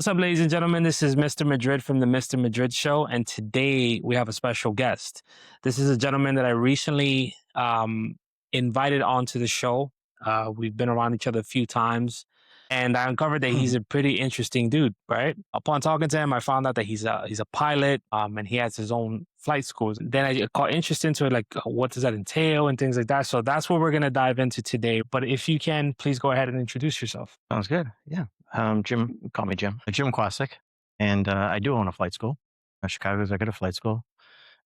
What's up, ladies and gentlemen? This is Mr. Madrid from the Mr. Madrid Show, and today we have a special guest. This is a gentleman that I recently invited onto the show. We've been around each other a few times, and I uncovered that he's a pretty interesting dude. Right? Upon talking to him, I found out that he's a pilot, and he has his own flight schools. Then I caught interest into it, like what does that entail and things like that. So that's what we're gonna dive into today. But if you can, please go ahead and introduce yourself. Sounds good. Yeah. Jim, call me Jim. Jim Kwasek, and I do own a flight school, a Chicago Executive Flight School.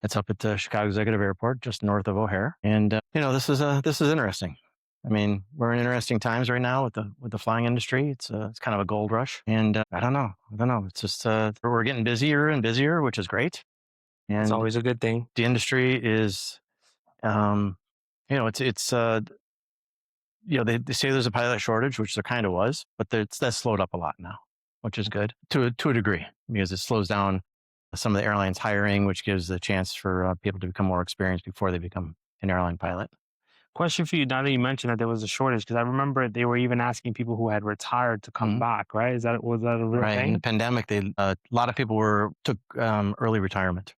It's up at the Chicago Executive Airport, just north of O'Hare. And this is interesting. I mean, we're in interesting times right now with the flying industry. It's kind of a gold rush, and I don't know. It's just we're getting busier and busier, which is great. And It's always a good thing. the industry is, they say there's a pilot shortage, which there kind of was, but that's slowed up a lot now, which is good to a degree because it slows down some of the airlines hiring, which gives the chance for people to become more experienced before they become an airline pilot. Question for you now that you mentioned that there was a shortage, because I remember they were even asking people who had retired to come Mhm. back, right? Was that a real Right. In the thing? pandemic, a lot of people took early retirement.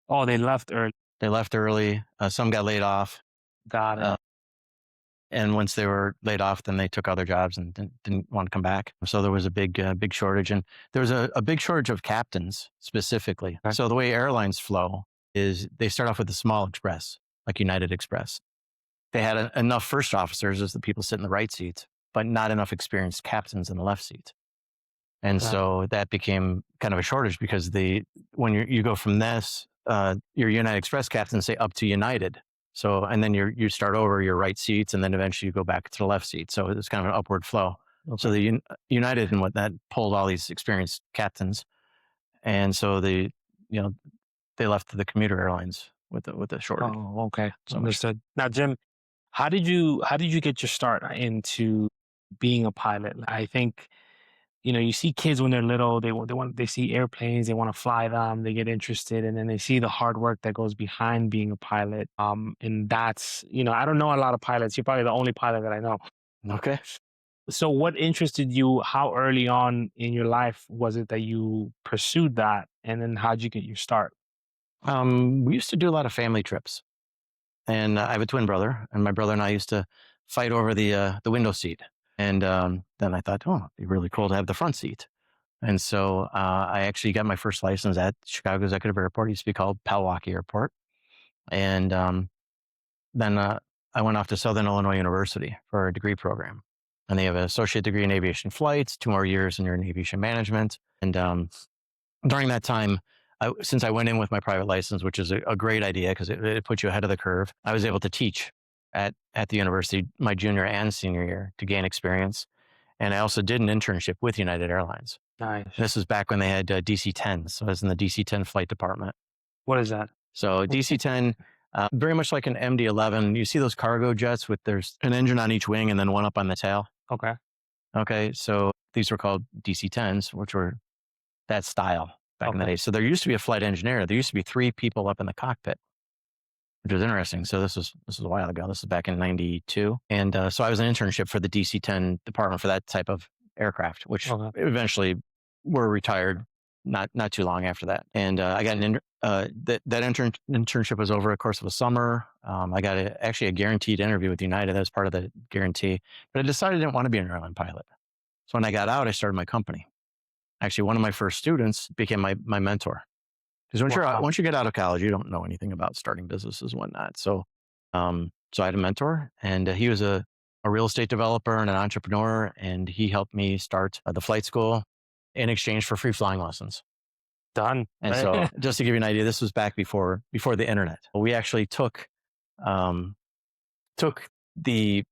Oh, they left early. They left early. Some got laid off. Got it. Uh, And once they were laid off, then they took other jobs and didn't want to come back. So there was a big shortage, and there was a big shortage of captains specifically. Okay. So the way airlines flow is they start off with a small express, like United Express. They had enough first officers as the people sit in the right seats, but not enough experienced captains in the left seat. And Got it. so that became kind of a shortage because when you go from this, your United Express captains say up to United. So, and then you start over your right seats, and then eventually you go back to the left seat. So it's kind of an upward flow. So Okay. the United and what that pulled all these experienced captains, and so you know, they left the commuter airlines with the shortage. Oh, okay. So much. Understood. Now, Jim, how did you get your start into being a pilot? I think you see kids when they're little, they see airplanes, they want to fly them, they get interested, and then they see the hard work that goes behind being a pilot. And that's I don't know a lot of pilots. You're probably the only pilot that I know. Okay. So, what interested you? How early on in your life was it that you pursued that, and then how'd you get your start? We used to do a lot of family trips, and I have a twin brother, and my brother and I used to fight over the window seat. And then I thought, oh, it'd be really cool to have the front seat. And so I actually got my first license at Chicago Executive Airport. It used to be called Palwaukee Airport. And then I went off to Southern Illinois University for a degree program. And they have an associate degree in aviation flights, 2 more years in aviation management. And during that time, since I went in with my private license, which is a great idea because it puts you ahead of the curve, I was able to teach at the university my junior and senior year to gain experience. And I also did an internship with United Airlines. Nice. This was back when they had DC-10s. So I was in the DC-10 flight department. What is that? So DC-10, very much like an MD-11. You see those cargo jets there's an engine on each wing and then one up on the tail. Okay. Okay, so these were called DC-10s, which were that style back in the Okay. day. So there used to be a flight engineer. There used to be 3 people up in the cockpit, which was interesting. So this was a while ago. This was back in '92, and so I was an internship for the DC-10 department for that type of aircraft, which Okay. eventually were retired not too long after that. And I got internship was over a course of a summer. I got actually a guaranteed interview with United. That was part of the guarantee, but I decided I didn't want to be an airline pilot. So when I got out, I started my company. Actually, one of my first students became my mentor. Because Wow. once you get out of college, you don't know anything about starting businesses and whatnot. So, so I had a mentor, and he was a real estate developer and an entrepreneur, and he helped me start the flight school in exchange for free flying lessons. Done. And so, just to give you an idea, this was back before the internet. We actually um, took the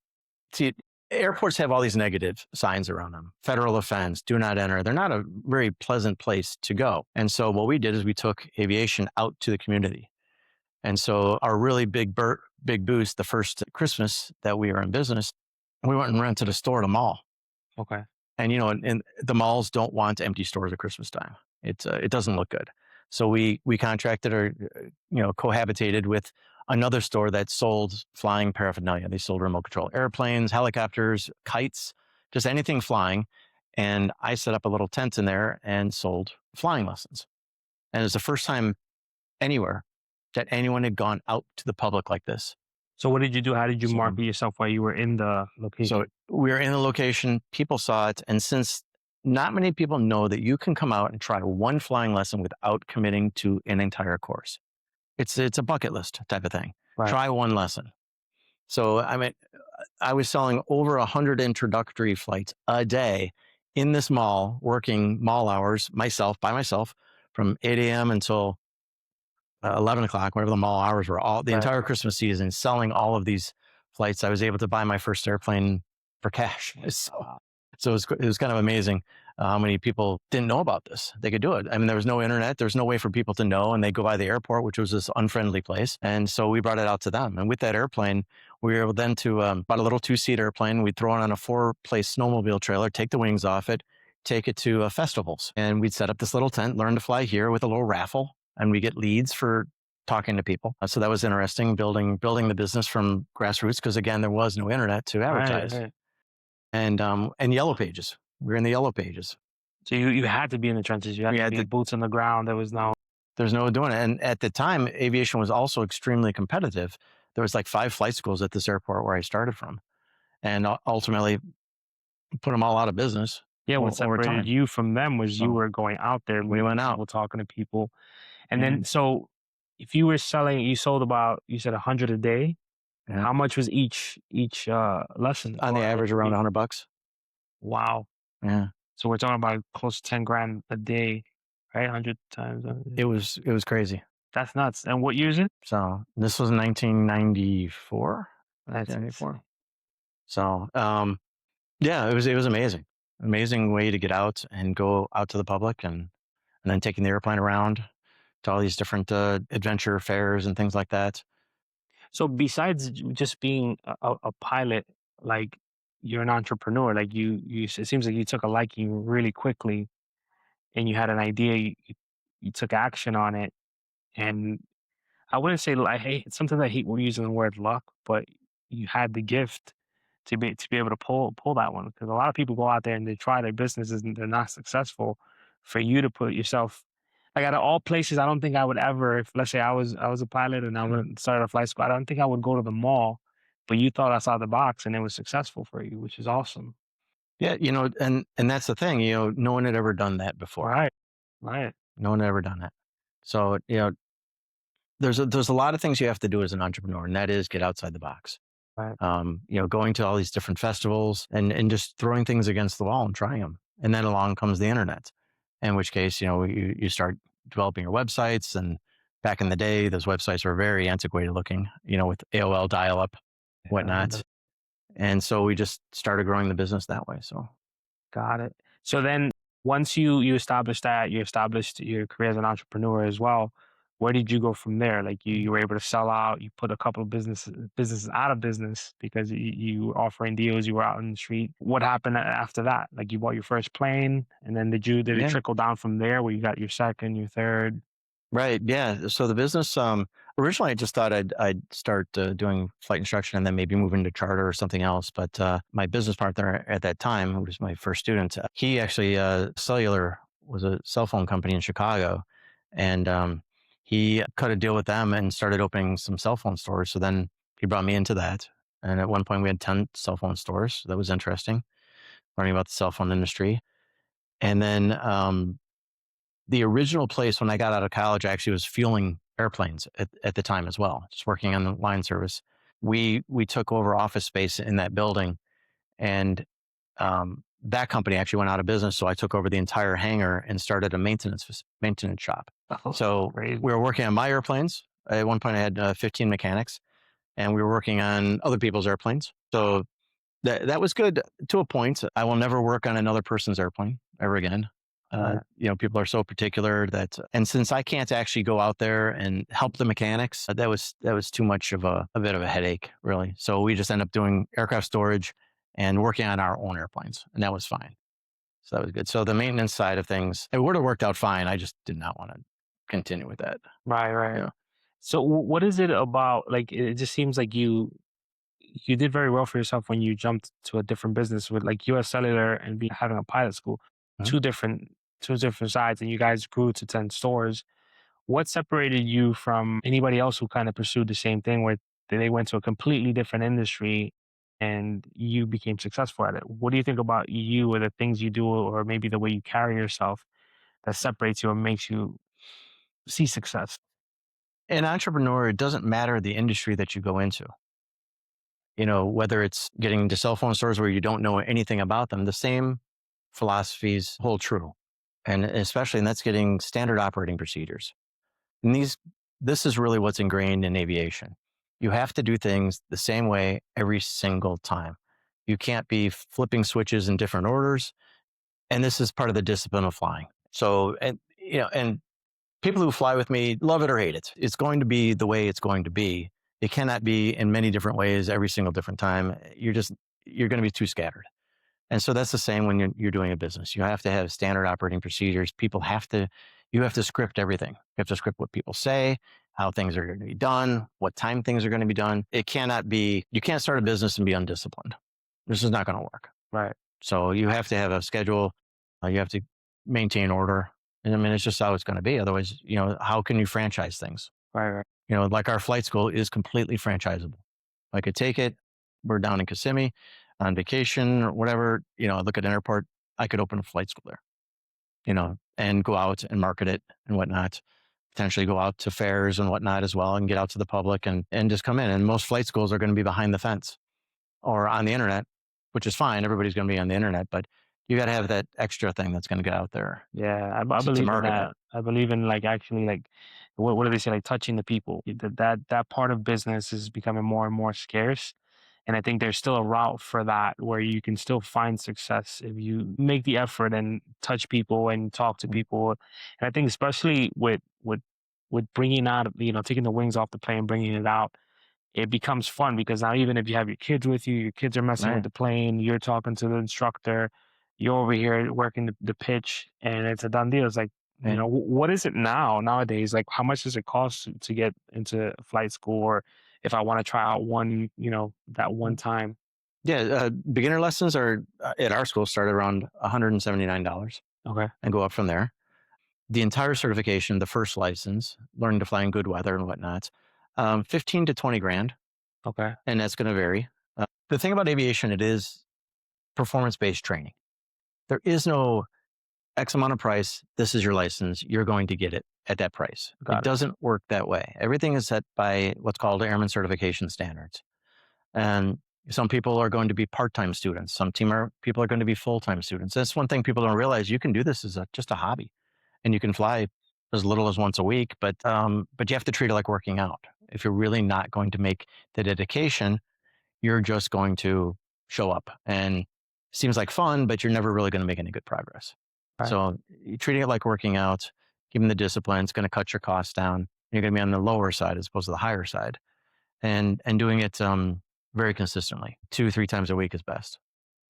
see, airports have all these negative signs around them. Federal offense, do not enter. They're not a very pleasant place to go. And so what we did is we took aviation out to the community. And so our really big boost, the first Christmas that we were in business, we went and rented a store at a mall. Okay. And and the malls don't want empty stores at Christmas time. It doesn't look good. So we contracted or cohabitated with another store that sold flying paraphernalia. They sold remote control airplanes, helicopters, kites, just anything flying. And I set up a little tent in there and sold flying lessons. And it was the first time anywhere that anyone had gone out to the public like this. So what did you do? How did you So, market yourself while you were in the location? so we were in the location, people saw it. And since not many people know that you can come out and try one flying lesson without committing to an entire course. It's a bucket list type of thing. Right. Try one lesson. So I mean, I was selling over 100 introductory flights a day in this mall, working mall hours by myself from 8 a.m. until 11 o'clock, whatever the mall hours were, the Right. entire Christmas season, selling all of these flights. I was able to buy my first airplane for cash. So it was kind of amazing how many people didn't know about this. They could do it. I mean, there was no internet. There's no way for people to know. And they go by the airport, which was this unfriendly place. And so we brought it out to them. And with that airplane, we were able then to buy a little 2-seat airplane. We'd throw it on a 4-place snowmobile trailer, take the wings off it, take it to festivals. And we'd set up this little tent, learn to fly here with a little raffle. And we get leads for talking to people. So that was interesting, building the business from grassroots, because again, there was no internet to advertise. Right. And Yellow Pages. We were in the Yellow Pages. So you had to be in the trenches. You had to be boots on the ground. There's no doing it. And at the time, aviation was also extremely competitive. There was like 5 flight schools at this airport where I started from, and ultimately put them all out of business. Yeah, what separated you from them was you were going out there. We went out, talking to people, and then so if you were selling, you sold about, you said 100 a day. Yeah. How much was each lesson? On the average, around $100. Wow. Yeah. So we're talking about close to 10 grand a day, right? 100 times. It was crazy. That's nuts. And what year is it? So this was 1994. That's 1994. So yeah, it was amazing way to get out and go out to the public, and then taking the airplane around to all these different adventure fairs and things like that. So besides just being a pilot, like, you're an entrepreneur, like it seems like you took a liking really quickly, and you had an idea, you took action on it. And I wouldn't say, I hate, sometimes I hate using the word luck, but you had the gift to be able to pull that one, because a lot of people go out there and they try their businesses and they're not successful. For you to put yourself, like, out of all places, I don't think I would ever, if let's say I was a pilot and I would start a flight school, I don't think I would go to the mall, but you thought outside the box and it was successful for you, which is awesome. Yeah, and that's the thing, no one had ever done that before. Right. No one had ever done that. So, there's a lot of things you have to do as an entrepreneur, and that is get outside the box. Right. Going to all these different festivals and just throwing things against the wall and trying them. And then along comes the internet, in which case, you start developing your websites. And back in the day, those websites were very antiquated looking, with AOL dial-up, whatnot. And so we just started growing the business that way. So. Got it. So then once you established that, you established your career as an entrepreneur as well, where did you go from there? Like, you were able to sell out, you put a couple of businesses out of business because you were offering deals, you were out in the street. What happened after that? Like, you bought your first plane, and then did it trickle down from there where you got your second, your third? Right. Yeah. So the business, originally I just thought I'd start doing flight instruction and then maybe move into charter or something else. But my business partner at that time, who was my first student, he actually, Cellular was a cell phone company in Chicago. And he cut a deal with them and started opening some cell phone stores. So then he brought me into that. And at one point we had 10 cell phone stores. That was interesting, learning about the cell phone industry. And then the original place when I got out of college, I actually was fueling airplanes at the time as well, just working on the line service. We took over office space in that building, and that company actually went out of business. So I took over the entire hangar and started a maintenance shop. So Crazy. we were working on my airplanes. At one point I had 15 mechanics, and we were working on other people's airplanes. So that was good to a point. I will never work on another person's airplane ever again. People are so particular and since I can't actually go out there and help the mechanics, that was too much of a bit of a headache, really. So we just end up doing aircraft storage and working on our own airplanes, and that was fine. So that was good. So the maintenance side of things, it would have worked out fine. I just did not want to continue with that. Right. So what is it about? Like, it just seems like you you did very well for yourself when you jumped to a different business with like US Cellular and having a pilot school, Mhm. two different two different sides, and you guys grew to 10 stores. What separated you from anybody else who kind of pursued the same thing where they went to a completely different industry and you became successful at it? What do you think about you or the things you do or maybe the way you carry yourself that separates you and makes you see success? An entrepreneur, it doesn't matter the industry that you go into. Whether it's getting into cell phone stores where you don't know anything about them, the same philosophies hold true. And that's getting standard operating procedures. And this is really what's ingrained in aviation. You have to do things the same way every single time. You can't be flipping switches in different orders. And this is part of the discipline of flying. And people who fly with me love it or hate it. It's going to be the way it's going to be. It cannot be in many different ways every single different time. You're going to be too scattered. And so that's the same when you're doing a business. You have to have standard operating procedures. You have to script everything. You have to script what people say, how things are going to be done, what time things are going to be done. You can't start a business and be undisciplined. This is not going to work. Right. So you have to have a schedule. You have to maintain order. And I mean, it's just how it's going to be. Otherwise, how can you franchise things? Right. Right. Like our flight school is completely franchisable. I could take it. We're down in Kissimmee on vacation or whatever, look at an airport. I could open a flight school there, and go out and market it and whatnot. Potentially go out to fairs and whatnot as well and get out to the public and just come in. And most flight schools are going to be behind the fence or on the internet, which is fine. Everybody's going to be on the internet, but you got to have that extra thing that's going to get out there Yeah, I to believe in market it. that. I believe in like actually like what do they say, like touching the people. That part of business is becoming more and more scarce. And I think there's still a route for that where you can still find success if you make the effort and touch people and talk to Mm, people. And I think especially with bringing out, taking the wings off the plane, bringing it out, it becomes fun because now even if you have your kids with you, your kids are messing with right. the plane, you're talking to the instructor, you're over here working the pitch, and it's a done deal. It's like, Right. what is it nowadays? Like, how much does it cost to get into flight school, or if I want to try out one, that one time? Yeah. Beginner lessons are at our school start around $179 Okay, and go up from there. The entire certification, the first license, learning to fly in good weather and whatnot, 15 to 20 grand. okay, And that's going to vary. The thing about aviation, it is performance-based training. There is no X amount of price. This is your license. You're going to get it at that price. It got it. doesn't work that way. Everything is set by what's called airman certification standards. And some people are going to be part-time students. People are going to be full-time students. That's one thing people don't realize. You can do this as just a hobby, and you can fly as little as once a week. But you have to treat it like working out. If you're really not going to make the dedication, you're just going to show up and it seems like fun, but you're never really going to make any good progress. Right. So you're treating it like working out, giving the discipline, it's going to cut your costs down. You're going to be on the lower side as opposed to the higher side, and doing it very consistently, 2-3 times a week is best.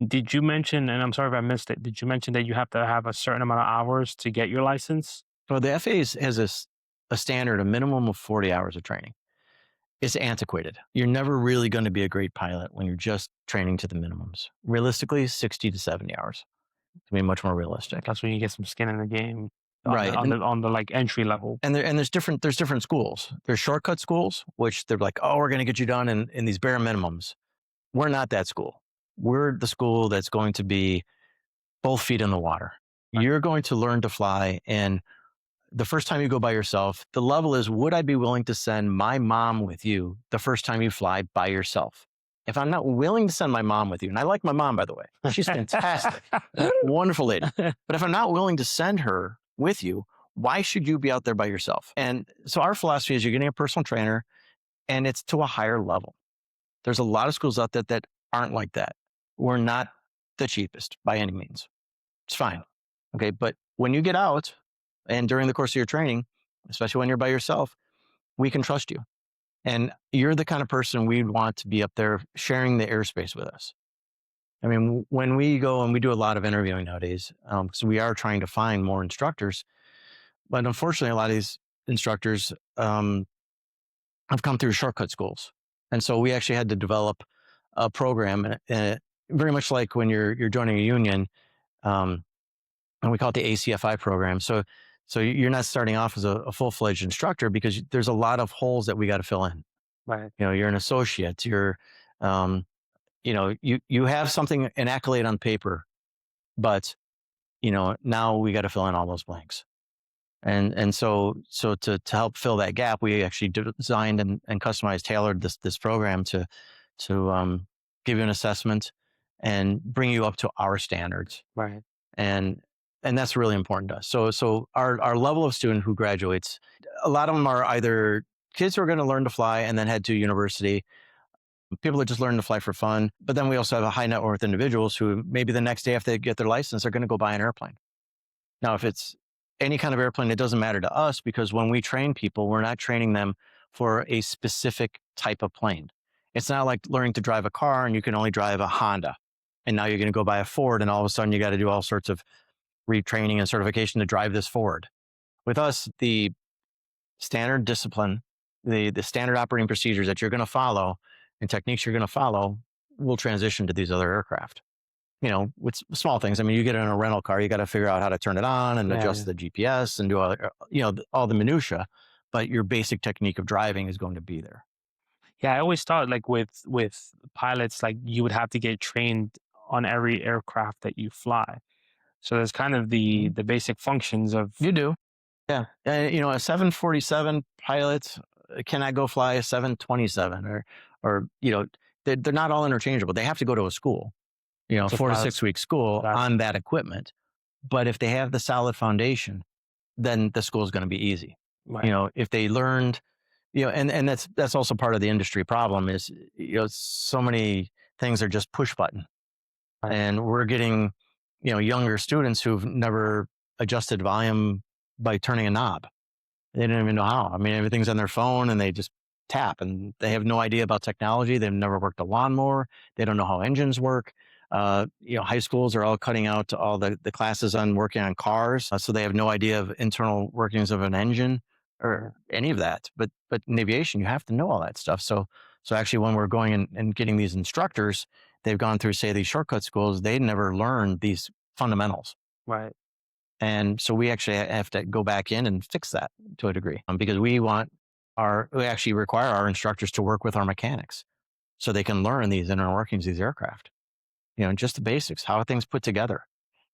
Did you mention, and I'm sorry if I missed it, did you mention that you have to have a certain amount of hours to get your license? So the FAA has a standard, a minimum of 40 hours of training. It's antiquated. You're never really going to be a great pilot when you're just training to the minimums. Realistically, 60 to 70 hours to be much more realistic. That's when you get some skin in the game on the Right. on the on the like entry level. There's different schools. There's shortcut schools, which they're like, oh, we're going to get you done in these bare minimums. We're not that school. We're the school that's going to be both feet in the water. Right. You're going to learn to fly. And the first time you go by yourself, the level is, would I be willing to send my mom with you the first time you fly by yourself? If I'm not willing to send my mom with you, and I like my mom, by the way, she's fantastic, wonderful lady. But if I'm not willing to send her with you, why should you be out there by yourself? And so our philosophy is you're getting a personal trainer and it's to a higher level. There's a lot of schools out there that aren't like that. We're not the cheapest by any means. It's fine. Okay. But when you get out and during the course of your training, especially when you're by yourself, we can trust you. And you're the kind of person we'd want to be up there sharing the airspace with us. I mean, when we go and we do a lot of interviewing nowadays, so we are trying to find more instructors, but unfortunately, a lot of these instructors have come through shortcut schools. And so we actually had to develop a program, very much like when you're joining a union, um, and we call it the ACFI program. So you're not starting off as a full-fledged instructor because there's a lot of holes that we got to fill in. Right. You're an associate. Um, you have something, an accolade on paper, but now we got to fill in all those blanks. And so to help fill that gap, we actually designed and customized, tailored this program to give you an assessment and bring you up to our standards. Right. And that's really important to us. So our level of student who graduates, a lot of them are either kids who are going to learn to fly and then head to university, people that just learn to fly for fun. But then we also have a high net worth individuals who maybe the next day after they get their license, they're going to go buy an airplane. Now, if it's any kind of airplane, it doesn't matter to us because when we train people, we're not training them for a specific type of plane. It's not like learning to drive a car and you can only drive a Honda. And now you're going to go buy a Ford and all of a sudden you got to do all sorts of retraining and certification to drive this Ford. With us, the standard discipline, the standard operating procedures that you're going to follow and techniques you're going to follow will transition to these other aircraft. With small things. I mean, you get in a rental car, you got to figure out how to turn it on and adjust the GPS and do all the minutia, but your basic technique of driving is going to be there. Yeah, I always thought like with pilots, like you would have to get trained on every aircraft that you fly. So there's kind of the basic functions of. You do. Yeah. A 747 pilot cannot go fly a 727 or they're not all interchangeable. They have to go to a school, 4 to 6 week school on that equipment. But if they have the solid foundation, then the school is going to be easy. Right. If they learned, and that's also part of the industry problem is, so many things are just push button. Right. And we're getting, younger students who've never adjusted volume by turning a knob. They don't even know how. I mean, everything's on their phone and they just tap and they have no idea about technology. They've never worked a lawnmower. They don't know how engines work. High schools are all cutting out all the classes on working on cars. So they have no idea of internal workings of an engine or any of that. But in aviation, you have to know all that stuff. So actually when we're going and getting these instructors, they've gone through, say, these shortcut schools, they never learned these fundamentals. Right. And so we actually have to go back in and fix that to a degree because we actually require our instructors to work with our mechanics so they can learn these inner workings of these aircraft, just the basics, how are things put together,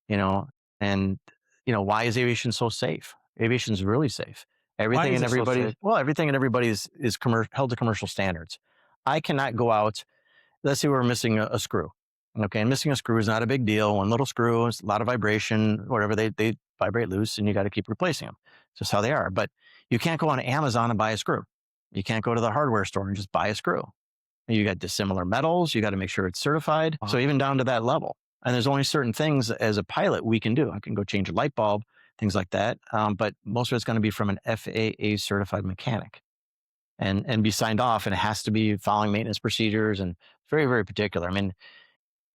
and why is aviation so safe? Aviation is really safe. Everything and everybody, everything and everybody is held to commercial standards. I cannot go out. Let's say we're missing a screw. Okay, and missing a screw is not a big deal. One little screw, a lot of vibration, whatever, they vibrate loose and you got to keep replacing them. It's just how they are. But you can't go on Amazon and buy a screw. You can't go to the hardware store and just buy a screw. You got dissimilar metals. You got to make sure it's certified. So even down to that level. And there's only certain things as a pilot we can do. I can go change a light bulb, things like that. But most of it's going to be from an FAA certified mechanic and be signed off. And it has to be following maintenance procedures and very, very particular. I mean,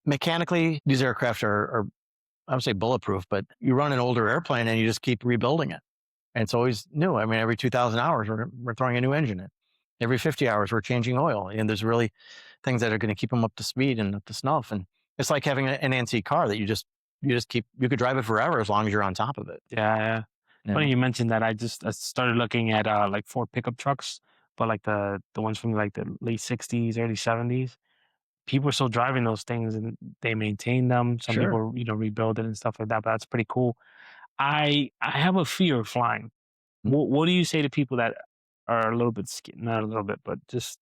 mechanically, these aircraft are, I would say bulletproof, but you run an older airplane and you just keep rebuilding it. And it's always new. I mean, every 2,000 hours, we're throwing a new engine in. Every 50 hours, we're changing oil. And there's really things that are going to keep them up to speed and up to snuff. And it's like having an antique car that you could drive it forever as long as you're on top of it. Yeah. Funny you mentioned that. I started looking at like Ford pickup trucks, but like the ones from like the late 60s, early 70s. People are still driving those things and they maintain them. Some people, rebuild it and stuff like that. But that's pretty cool. I have a fear of flying. What do you say to people that are a little bit not a little bit, but just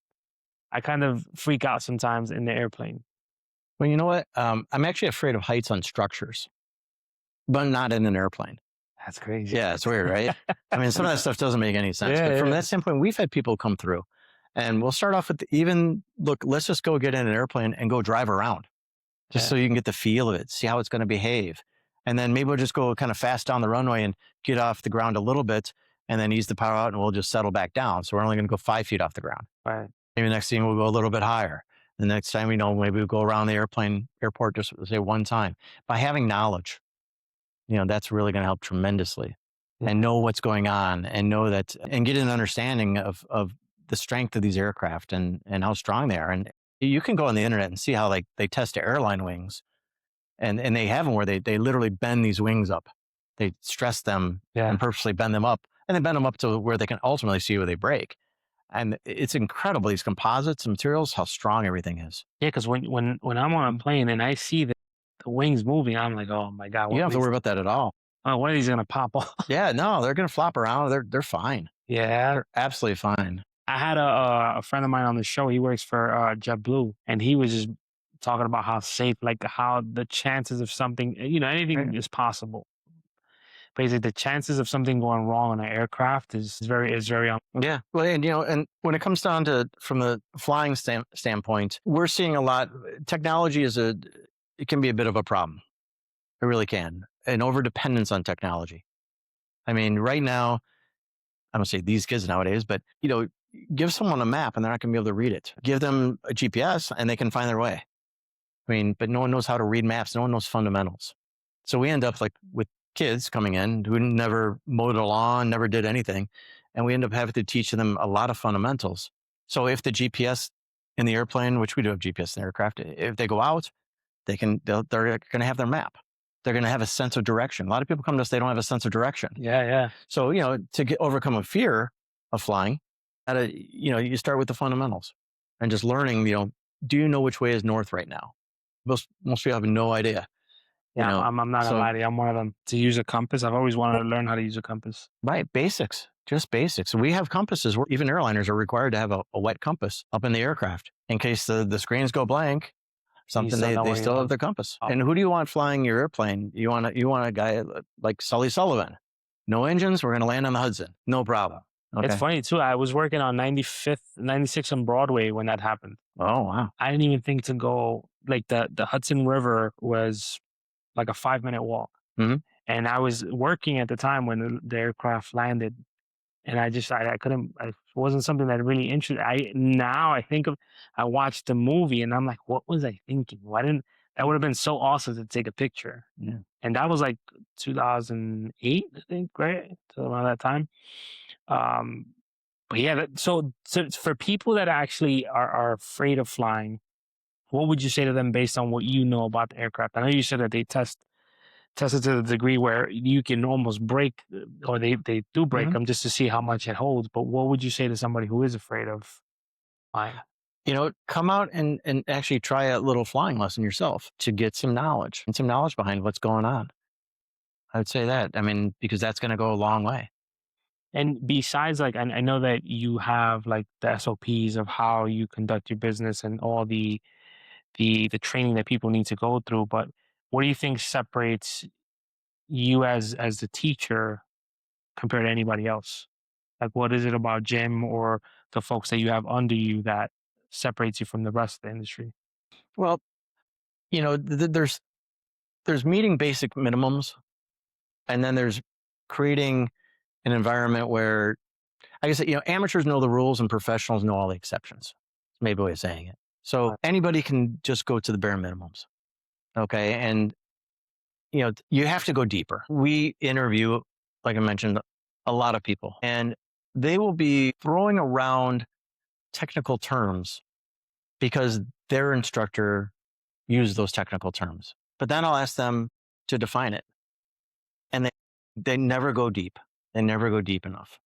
I kind of freak out sometimes in the airplane. Well, you know what? I'm actually afraid of heights on structures, but not in an airplane. That's crazy. Yeah, it's weird, right? I mean, some of that stuff doesn't make any sense. But from that standpoint, we've had people come through and we'll start off with let's just go get in an airplane and go drive around just so you can get the feel of it, see how it's going to behave. And then maybe we'll just go kind of fast down the runway and get off the ground a little bit and then ease the power out and we'll just settle back down. So we're only going to go 5 feet off the ground. Right. Maybe next thing we'll go a little bit higher. The next time, maybe we'll go around the airport just say one time. By having knowledge, that's really going to help tremendously. And know what's going on and know that and get an understanding of the strength of these aircraft and how strong they are. And You can go on the internet and see how like they test airline wings, and they have them where they literally bend these wings up. They stress them Yeah. and purposely bend them up, and they bend them up to where they can ultimately see where they break. And it's incredible, these composites and materials, how strong everything is. Yeah, because when I'm on a plane and I see the wings moving, I'm like, oh my god, You don't have to worry about that at all. when are these gonna pop off? Yeah, no, they're going to flop around. They're fine. Yeah, They're absolutely fine. I had a friend of mine on the show. He works for JetBlue, and he was just talking about how safe, like how the chances of something, anything Right. is possible. Basically, the chances of something going wrong on an aircraft is very Yeah. Well, and when it comes down to from the flying standpoint, we're seeing a lot. Technology it can be a bit of a problem. It really can. An over dependence on technology. I mean, right now, I don't say these kids nowadays, but give someone a map and they're not going to be able to read it. Give them a GPS and they can find their way. I mean, but no one knows how to read maps. No one knows fundamentals. So we end up like with kids coming in who never mowed a lawn, never did anything. And we end up having to teach them a lot of fundamentals. So if the GPS in the airplane, which we do have GPS in the aircraft, if they go out, they're going to have their map. They're going to have a sense of direction. A lot of people come to us, they don't have a sense of direction. Yeah, yeah. So, overcome a fear of flying, you start with the fundamentals and just learning, do you know which way is north right now? Most people have no idea. Yeah, I'm not gonna So lie to you. I'm one of them. To use a compass, I've always wanted to learn how to use a compass. right, basics, just basics. We have compasses where even airliners are required to have a wet compass up in the aircraft in case the screens go blank. Something still know they where still you're have their compass. Oh. And who do you want flying your airplane? You want a guy like Sully Sullivan. No engines. We're going to land on the Hudson. No problem. It's Okay. funny too. I was working on 95th, 96 on Broadway when that happened. Oh wow. I didn't even think to go like the Hudson River was like a 5-minute walk. Mhm. And I was working at the time when the aircraft landed, and I couldn't. It wasn't something that really interested. I think of I watched the movie and I'm like, what was I thinking? Why didn't that would have been so awesome to take a picture? Yeah. And that was like 2008, I think, right? So around that time. Um, but yeah, so for people that actually are afraid of flying, what would you say to them based on what you know about the aircraft? I know you said that they test it to the degree where you can almost break, or they do break Mhm. them just to see how much it holds. But what would you say to somebody who is afraid of flying? Come out and actually try a little flying lesson yourself to get some knowledge and some knowledge behind what's going on. I would say that. I mean, because that's going to go a long way. And besides, like, I know that you have like the SOPs of how you conduct your business and all the training that people need to go through. But what do you think separates you as the teacher compared to anybody else? Like, what is it about Jim or the folks that you have under you that separates you from the rest of the industry? Well, there's meeting basic minimums, and then there's creating an environment where, I guess, amateurs know the rules and professionals know all the exceptions. Maybe a way of saying it. So anybody can just go to the bare minimums. Okay. And, you have to go deeper. We interview, like I mentioned, a lot of people, and they will be throwing around technical terms because their instructor used those technical terms. But then I'll ask them to define it. And they never go deep. They never go deep enough.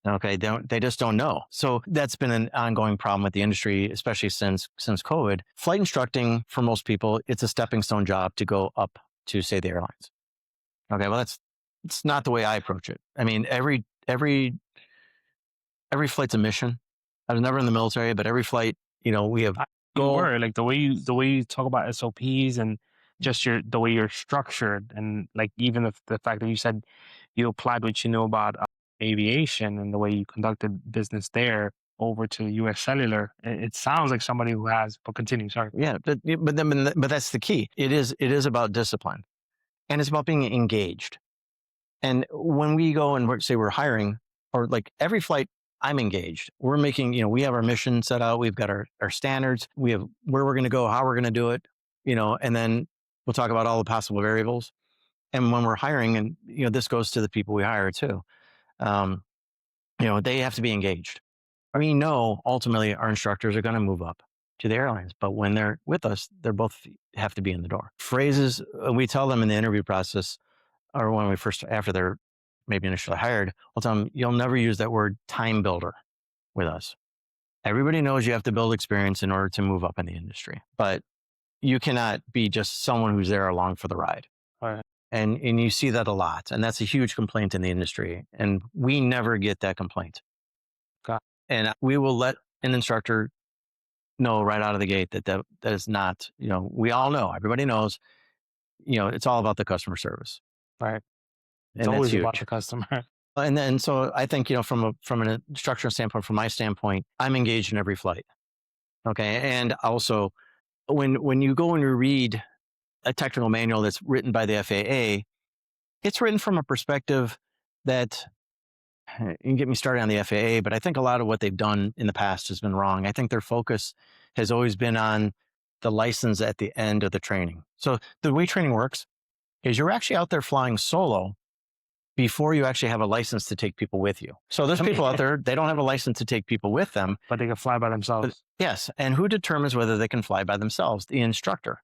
Okay, they just don't know. So that's been an ongoing problem with the industry, especially since COVID. Flight instructing for most people, it's a stepping stone job to go up to, say, the airlines. Okay, well it's not the way I approach it. I mean, every flight's a mission. I was never in the military, but every flight, we have You goal. were like the way you talk about SOPs and just the way you're structured, and like even the fact that you said you applied what you know about aviation and the way you conducted business there over to U.S. Cellular. It sounds like somebody who has. But continue. Sorry. Yeah, but that's the key. It is about discipline, and it's about being engaged. And when we go and say we're hiring, or like every flight, I'm engaged. We're making, we have our mission set out. We've got our standards. We have where we're going to go, how we're going to do it, and then we'll talk about all the possible variables. And when we're hiring, and, this goes to the people we hire too, they have to be engaged. I mean, ultimately our instructors are going to move up to the airlines. But when they're with us, they're both have to be in the door. Phrases we tell them in the interview process, or when we first, after they're maybe initially hired, we'll tell them, you'll never use that word time builder with us. Everybody knows you have to build experience in order to move up in the industry, but you cannot be just someone who's there along for the ride. Right. And you see that a lot. And that's a huge complaint in the industry. And we never get that complaint. Okay. And we will let an instructor know right out of the gate that is not, we all know, everybody knows, it's all about the customer service. Right. It's And always that's about huge. the customer. And then, so I think, from an instructional standpoint, from my standpoint, I'm engaged in every flight. Okay. And also, when you go and you read a technical manual that's written by the FAA, it's written from a perspective that, you can get me started on the FAA, but I think a lot of what they've done in the past has been wrong. I think their focus has always been on the license at the end of the training. So the way training works is you're actually out there flying solo before you actually have a license to take people with you. So there's people out there, they don't have a license to take people with them. But they can fly by themselves. Yes. And who determines whether they can fly by themselves? The instructor.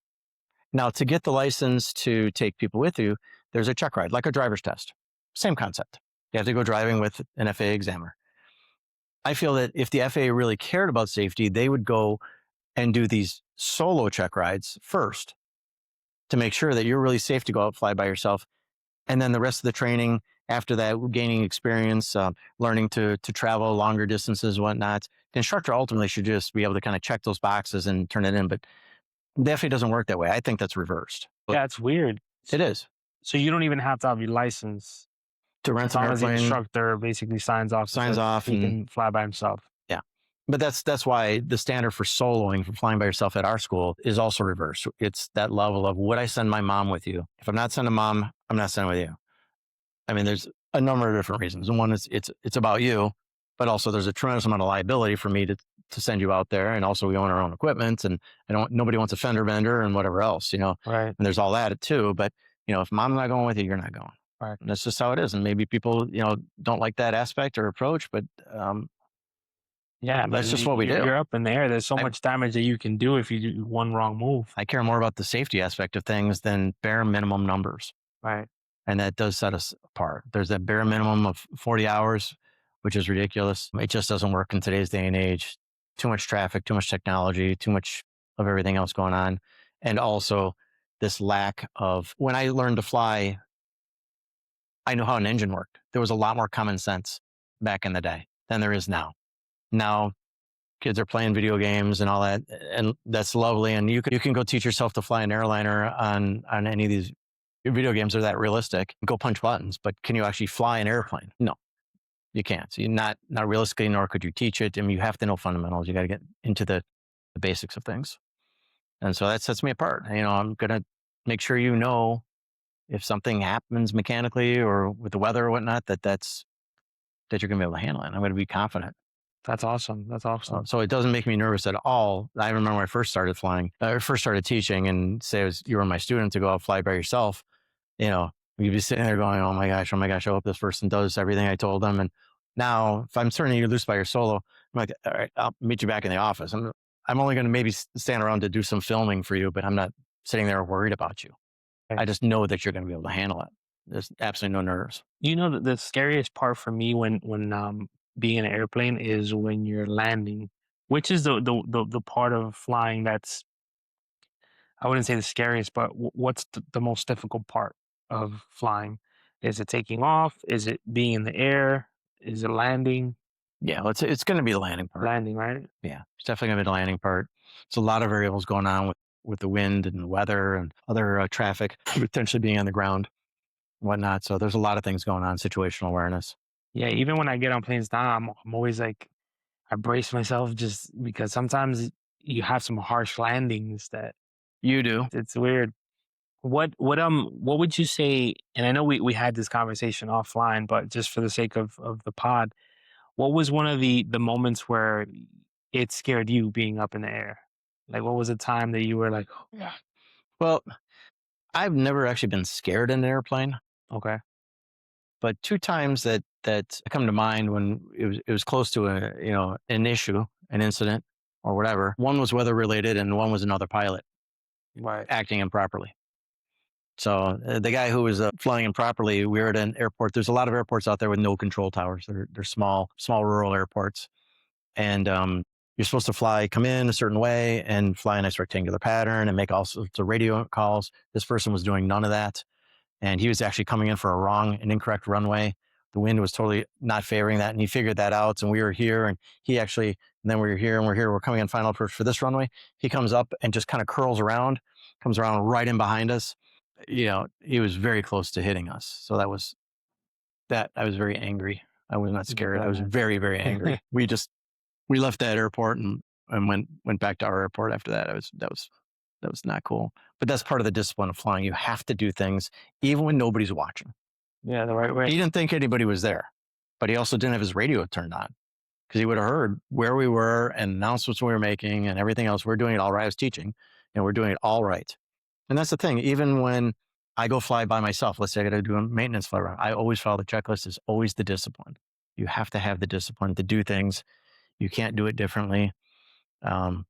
Now, to get the license to take people with you, there's a check ride, like a driver's test. Same concept. You have to go driving with an FAA examiner. I feel that if the FAA really cared about safety, they would go and do these solo check rides first to make sure that you're really safe to go out and fly by yourself. And then the rest of the training after that, gaining experience, learning to travel longer distances, whatnot. The instructor ultimately should just be able to kind of check those boxes and turn it in. But the FAA doesn't work that way. I think that's reversed. Yeah, it's weird. It is. So you don't even have to have your license To rent as an long as the airplane, instructor basically signs off. He can fly by himself. Yeah. But that's why the standard for soloing, for flying by yourself at our school, is also reversed. It's that level of, would I send my mom with you? If I'm not sending mom, I'm not sending with you. I mean, there's a number of different reasons. And one is it's about you, but also there's a tremendous amount of liability for me to send you out there. And also we own our own equipment, and nobody wants a fender bender and whatever else, Right. and there's all that too. But, if mom's not going with you, you're not going. Right. And that's just how it is. And maybe people, don't like that aspect or approach, but yeah, that's just what we do. You're up in the air. There's so much damage that you can do if you do one wrong move. I care more about the safety aspect of things than bare minimum numbers. Right. And that does set us apart. There's that bare minimum of 40 hours, which is ridiculous. It just doesn't work in today's day and age. Too much traffic, too much technology, too much of everything else going on. And also this lack of, when I learned to fly, I knew how an engine worked. There was a lot more common sense back in the day than there is now. Now, kids are playing video games and all that, and that's lovely. And you can go teach yourself to fly an airliner on any of these video games. Are that realistic? Go punch buttons, but can you actually fly an airplane? No, you can't. So you're not realistically, nor could you teach it. I mean, you have to know fundamentals. You got to get into the basics of things. And so that sets me apart. I'm going to make sure if something happens mechanically or with the weather or whatnot, that you're going to be able to handle it. I'm going to be confident. That's awesome. That's awesome. So it doesn't make me nervous at all. I remember when I first started flying, first started teaching, and say you were my student to go out fly by yourself, you'd be sitting there going, oh my gosh, I hope this person does everything I told them. And now if I'm certain you're loose by your solo, I'm like, all right, I'll meet you back in the office. I'm only going to maybe stand around to do some filming for you, but I'm not sitting there worried about you. Right. I just know that you're going to be able to handle it. There's absolutely no nerves. The scariest part for me when being in an airplane is when you're landing, which is the part of flying that's, I wouldn't say the scariest, but what's the most difficult part of flying? Is it taking off? Is it being in the air? Is it landing? Yeah, it's going to be the landing part. Landing, right? Yeah, it's definitely going to be the landing part. There's a lot of variables going on with the wind and the weather and other traffic potentially being on the ground, whatnot. So there's a lot of things going on, situational awareness. Yeah, even when I get on planes now, I'm always like, I brace myself just because sometimes you have some harsh landings that You do. it's weird. What would you say? And I know we had this conversation offline, but just for the sake of the pod, what was one of the moments where it scared you being up in the air? Like, what was a time that you were like, oh, yeah, Well, I've never actually been scared in an airplane, okay, but two times that come to mind when it was close to an issue, an incident, or whatever. One was weather related and one was another pilot Right. acting improperly. So the guy who was flying improperly, we were at an airport. There's a lot of airports out there with no control towers. They're small rural airports. And you're supposed to come in a certain way and fly in a rectangular pattern and make all sorts of radio calls. This person was doing none of that. And he was actually coming in for an incorrect runway. The wind was totally not favoring that. And he figured that out. And we were here and then we were here and we're coming in final approach for this runway. He comes up and just kind of comes around right in behind us. He was very close to hitting us. So that was that. I was very angry. I was not scared. I was very, very angry. We left that airport and went back to our airport after that. That was not cool. But that's part of the discipline of flying. You have to do things even when nobody's watching. Yeah, the right way. He didn't think anybody was there, but he also didn't have his radio turned on because he would have heard where we were and announcements we were making and everything else. We're doing it all right. I was teaching and we're doing it all right. And that's the thing. Even when I go fly by myself, let's say I got to do a maintenance fly around, I always follow the checklist. Is always the discipline. You have to have the discipline to do things. You can't do it differently. And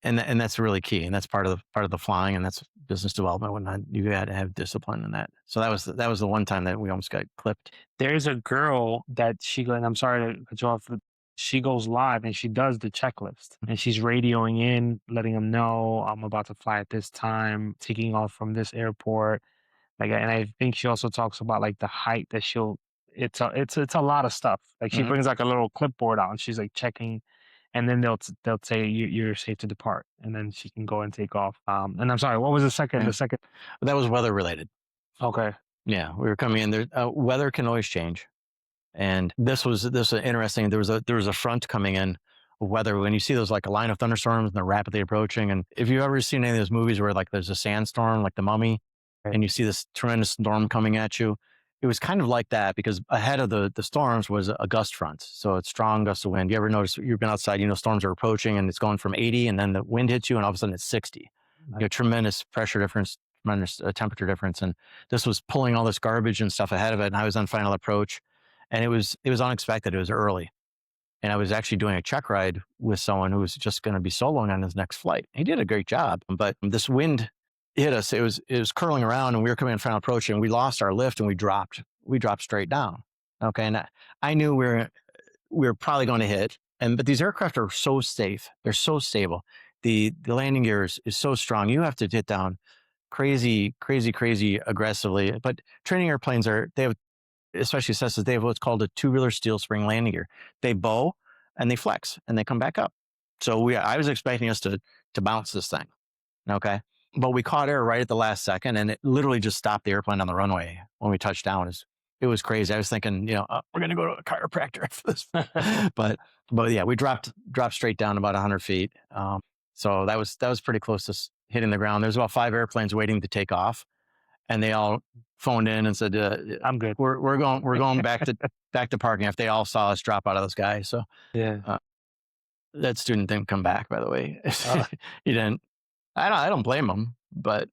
that's really key. And that's part of the flying, and that's business development. Whatnot. You got to have discipline in that. So that was the one time that we almost got clipped. There's a girl that and I'm sorry to cut you off. She goes live and she does the checklist and she's radioing in, letting them know I'm about to fly at this time, taking off from this airport. And I think she also talks about like the height that it's a lot of stuff. Like she brings like a little clipboard out and she's like checking, and then they'll say you're safe to depart, and then she can go and take off. And I'm sorry, what was the second? Yeah. The second. That was weather related. Okay. Yeah, we were coming in there. Weather can always change. And this was interesting. There was a front coming in of weather. When you see those like a line of thunderstorms and they're rapidly approaching, and if you've ever seen any of those movies where like there's a sandstorm, like The Mummy, and you see this tremendous storm coming at you, it was kind of like that because ahead of the storms was a gust front. So it's strong gust of wind. You ever notice you've been outside, storms are approaching and it's going from 80 and then the wind hits you and all of a sudden it's 60. Tremendous pressure difference, tremendous temperature difference. And this was pulling all this garbage and stuff ahead of it. And I was on final approach. And it was unexpected. It was early. And I was actually doing a check ride with someone who was just going to be soloing on his next flight. He did a great job, but this wind hit us. It was curling around and we were coming in final approach and we lost our lift and we dropped straight down. Okay. And I knew we were probably going to hit. But these aircraft are so safe. They're so stable. The landing gear is so strong. You have to hit down crazy aggressively. But training airplanes they have, especially Cessnas, they have what's called a tubular steel spring landing gear. They bow and they flex and they come back up. So I was expecting us to bounce this thing. Okay. But we caught air right at the last second and it literally just stopped the airplane on the runway when we touched down. It was crazy. I was thinking, we're going to go to a chiropractor after this. but yeah, we dropped straight down about 100 feet. So that was pretty close to hitting the ground. There's about 5 airplanes waiting to take off. And they all phoned in and said, "I'm good. We're going back to parking." If they all saw us drop out of the sky, so yeah, that student didn't come back. By the way, he didn't. I don't blame him, but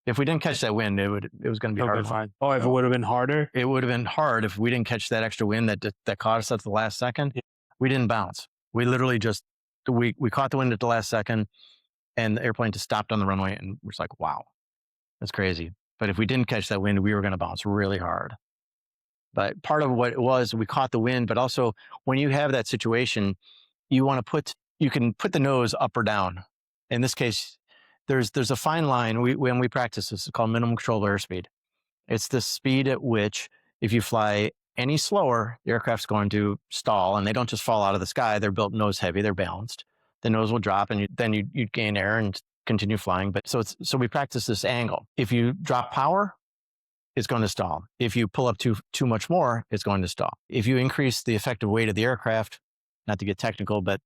if we didn't catch that wind, it was going to be hard. Fine. Oh, if it would have been harder, it would have been hard if we didn't catch that extra wind that caught us at the last second. Yeah. We didn't bounce. We literally just we caught the wind at the last second, and the airplane just stopped on the runway, and we're just like, wow. That's crazy. But if we didn't catch that wind, we were going to bounce really hard. But part of what it was, we caught the wind, but also when you have that situation, you can put the nose up or down. In this case, there's a fine line. When we practice this, it's called minimum controllable airspeed. It's the speed at which if you fly any slower, the aircraft's going to stall, and they don't just fall out of the sky. They're built nose heavy. They're balanced. The nose will drop, and then you'd gain air and continue flying. But so we practice this angle. If you drop power, it's going to stall. If you pull up too much more, it's going to stall. If you increase the effective weight of the aircraft, not to get technical, but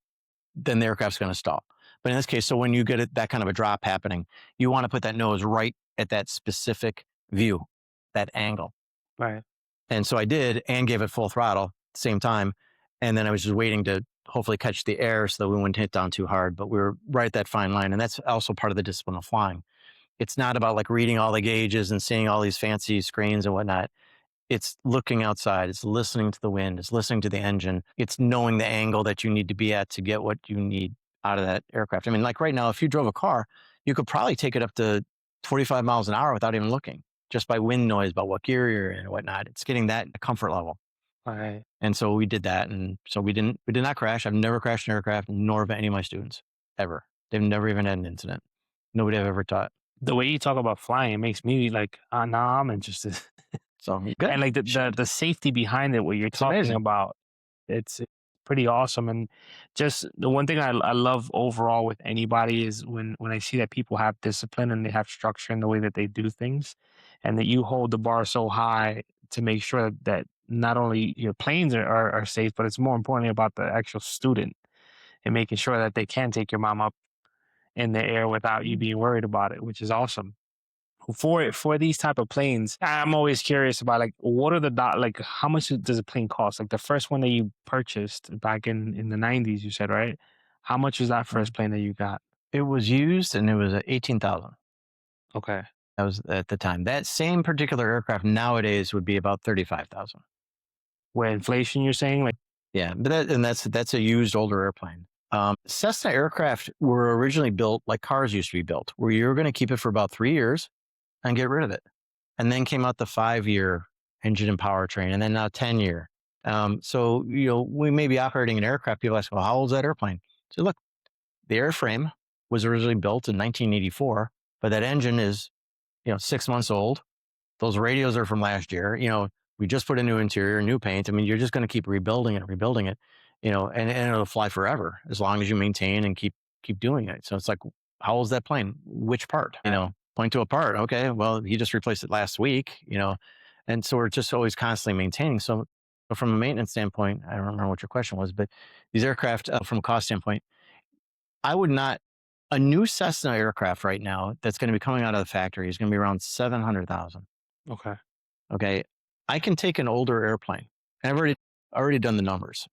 then the aircraft's going to stall. But in this case, so when you get that kind of a drop happening, you want to put that nose right at that specific view, that angle. Right. And so I did, and gave it full throttle at the same time. And then I was just waiting to hopefully catch the air so that we wouldn't hit down too hard, but we were right at that fine line. And that's also part of the discipline of flying. It's not about like reading all the gauges and seeing all these fancy screens and whatnot. It's looking outside. It's listening to the wind. It's listening to the engine. It's knowing the angle that you need to be at to get what you need out of that aircraft. I mean, like right now, if you drove a car, you could probably take it up to 45 miles an hour without even looking, just by wind noise, about what gear you're in and whatnot. It's getting that comfort level. Right. And so we did that. And so we did not crash. I've never crashed an aircraft, nor have any of my students ever. They've never even had an incident. Nobody I've ever taught. The way you talk about flying, it makes me like, nah, I'm interested. So good. And like the safety behind it, what you're talking amazing. about, it's pretty awesome. And just the one thing I love overall with anybody is when I see that people have discipline and they have structure in the way that they do things, and that you hold the bar so high to make sure that not only your planes are safe, but it's more importantly about the actual student and making sure that they can take your mom up in the air without you being worried about it, which is awesome. For these type of planes, I'm always curious about like what are the like how much does a plane cost? Like the first one that you purchased back in the 90s, you said, right? How much was that first plane that you got? It was used and it was 18,000. Okay. That was at the time. That same particular aircraft nowadays would be about 35,000. Where inflation, you're saying? Like, Yeah, but that's a used older airplane. Cessna aircraft were originally built like cars used to be built, where you were going to keep it for about 3 years and get rid of it. And then came out the 5-year engine and powertrain, and then now 10-year. So, we may be operating an aircraft. People ask, well, how old is that airplane? So look, the airframe was originally built in 1984, but that engine is, 6 months old. Those radios are from last year. We just put a new interior, new paint. I mean, you're just going to keep rebuilding it, and it'll fly forever as long as you maintain and keep doing it. So it's like, how old's that plane? Which part? Point to a part. Okay, well, he just replaced it last week. And so we're just always constantly maintaining. So from a maintenance standpoint, I don't remember what your question was, but these aircraft, from a cost standpoint, I would not. A new Cessna aircraft right now that's going to be coming out of the factory is going to be around 700,000. okay. Okay. I can take an older airplane. And I've already done the numbers.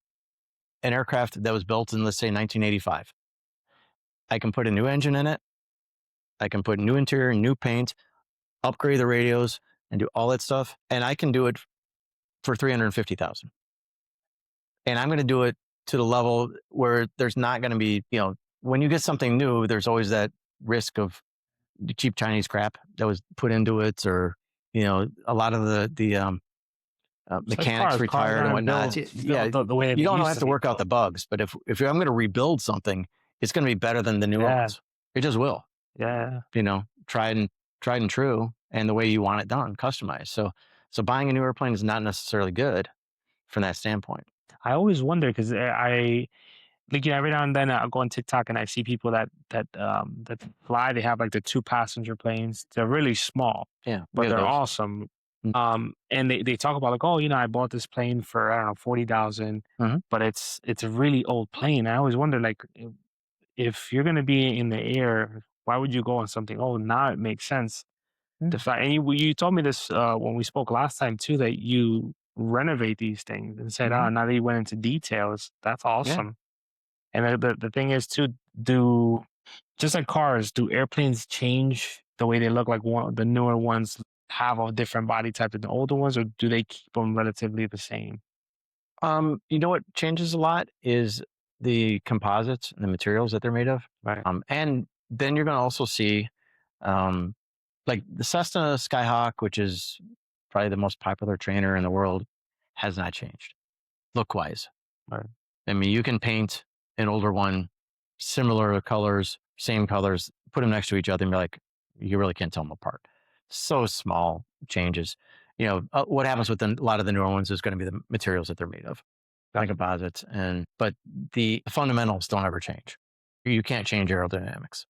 An aircraft that was built in, let's say, 1985. I can put a new engine in it. I can put new interior, new paint, upgrade the radios, and do all that stuff. And I can do it for 350,000. And I'm going to do it to the level where there's not going to be, when you get something new, there's always that risk of the cheap Chinese crap that was put into it, or a lot of the So mechanics retired and whatnot. Yeah, the way you don't have to work out the bugs, but if I'm going to rebuild something, it's going to be better than the newer ones. It just will. Yeah. Tried and true, and the way you want it done, customized. So buying a new airplane is not necessarily good from that standpoint. I always wonder because I like every now and then I'll go on TikTok and I see people that fly. They have like the two passenger planes. They're really small, Yeah, but they're those. awesome. Mm. And they talk about like, oh, I bought this plane for I don't know 40,000, Mhm. but it's a really old plane. I always wonder like if you're gonna be in the air, why would you go on something? Oh, now it makes sense. The Yeah. fact, and you told me this when we spoke last time too, that you renovate these things and said, oh, Mhm. now that you went into details, that's Yeah. awesome. And the thing is too, do just like cars, do airplanes change the way they look? Like the newer ones have a different body type than the older ones, or do they keep them relatively the same? What changes a lot is the composites and the materials that they're made of. Right. And then you're going to also see, um, like the Cessna Skyhawk, which is probably the most popular trainer in the world, has not changed look wise. Right. I mean, you can paint an older one, similar colors, same colors, put them next to each other, and be like, you really can't tell them apart. So small changes. What happens with a lot of the newer ones is going to be the materials that they're made of, like composites, but the fundamentals don't ever change. You can't change aerodynamics.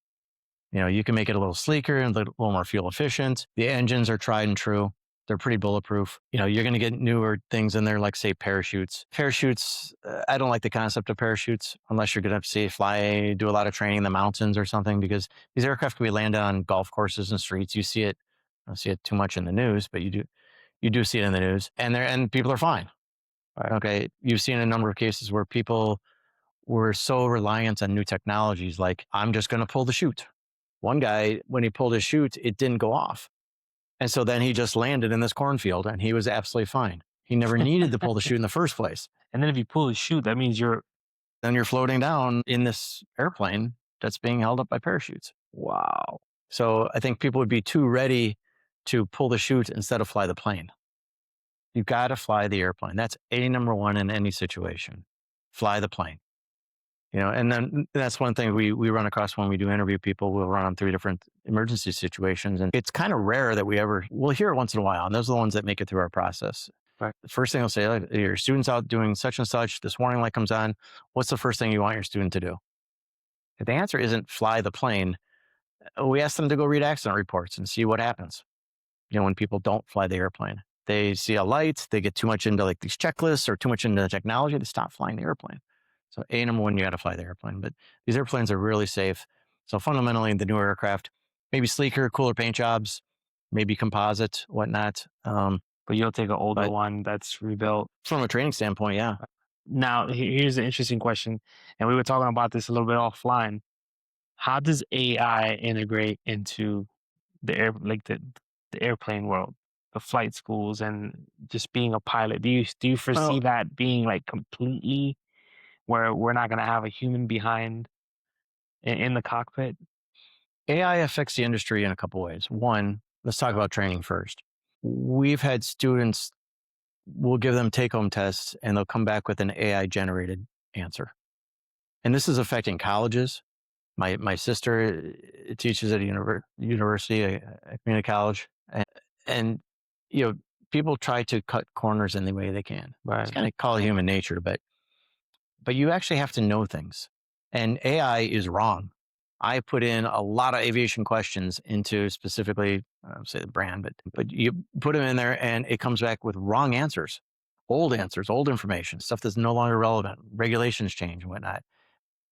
You can make it a little sleeker and a little more fuel efficient. The engines are tried and true. They're pretty bulletproof. You're going to get newer things in there, like say parachutes. Parachutes, I don't like the concept of parachutes unless you're going to say fly, do a lot of training in the mountains or something, because these aircraft can be landed on golf courses and streets. You see it, I don't see it too much in the news, but you do see it in the news, and people are fine. Right. Okay, you've seen a number of cases where people were so reliant on new technologies, like I'm just going to pull the chute. One guy, when he pulled his chute, it didn't go off. And so then he just landed in this cornfield and he was absolutely fine. He never needed to pull the chute in the first place. And then if you pull the chute, that means Then you're floating down in this airplane that's being held up by parachutes. wow. So I think people would be too ready to pull the chute instead of fly the plane. You've got to fly the airplane. That's number one in any situation. Fly the plane. And then that's one thing we run across when we do interview people. We'll run them through different emergency situations. And it's kind of rare that we'll hear it once in a while. And those are the ones that make it through our process. Right. The first thing they'll say, like, your student's out doing such and such, this warning light comes on. What's the first thing you want your student to do? If the answer isn't fly the plane, we ask them to go read accident reports and see what happens. When people don't fly the airplane, they see a light, they get too much into like these checklists or too much into the technology, they stop flying the airplane. So number one, you got to fly the airplane, but these airplanes are really safe. So fundamentally, the newer aircraft, maybe sleeker, cooler paint jobs, maybe composite, whatnot. But you'll take an older one that's rebuilt. From a training standpoint, yeah. Now, here's an interesting question, and we were talking about this a little bit offline. How does AI integrate into the airplane world, the flight schools, and just being a pilot? Do you foresee that being like completely where we're not going to have a human behind in the cockpit? AI affects the industry in a couple ways. One, let's talk about training first. We've had students, we'll give them take-home tests, and they'll come back with an AI-generated answer. And this is affecting colleges. My sister teaches at a university, a community college, and people try to cut corners in the way they can. Right. It's kind of call it human nature, but you actually have to know things. And AI is wrong. I put in a lot of aviation questions into specifically, I don't say the brand, but you put them in there and it comes back with wrong answers, old information, stuff that's no longer relevant. Regulations change and whatnot.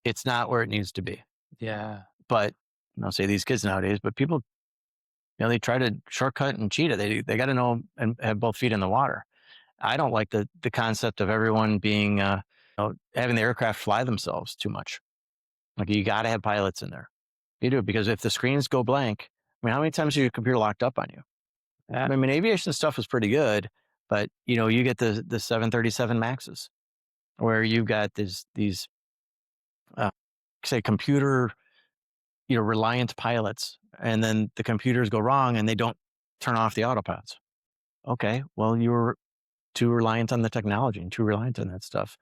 It's not where it needs to be. Yeah. But I'll say these kids nowadays, but people, they try to shortcut and cheat it. They got to know and have both feet in the water. I don't like the concept of everyone being, having the aircraft fly themselves too much. Like, you got to have pilots in there. You do, because if the screens go blank, how many times is your computer locked up on you? Yeah. Aviation stuff is pretty good, but you get the 737 Maxes where you've got these say computer, reliant pilots, and then the computers go wrong and they don't turn off the autopilots. Okay, well, you were too reliant on the technology and too reliant on that stuff.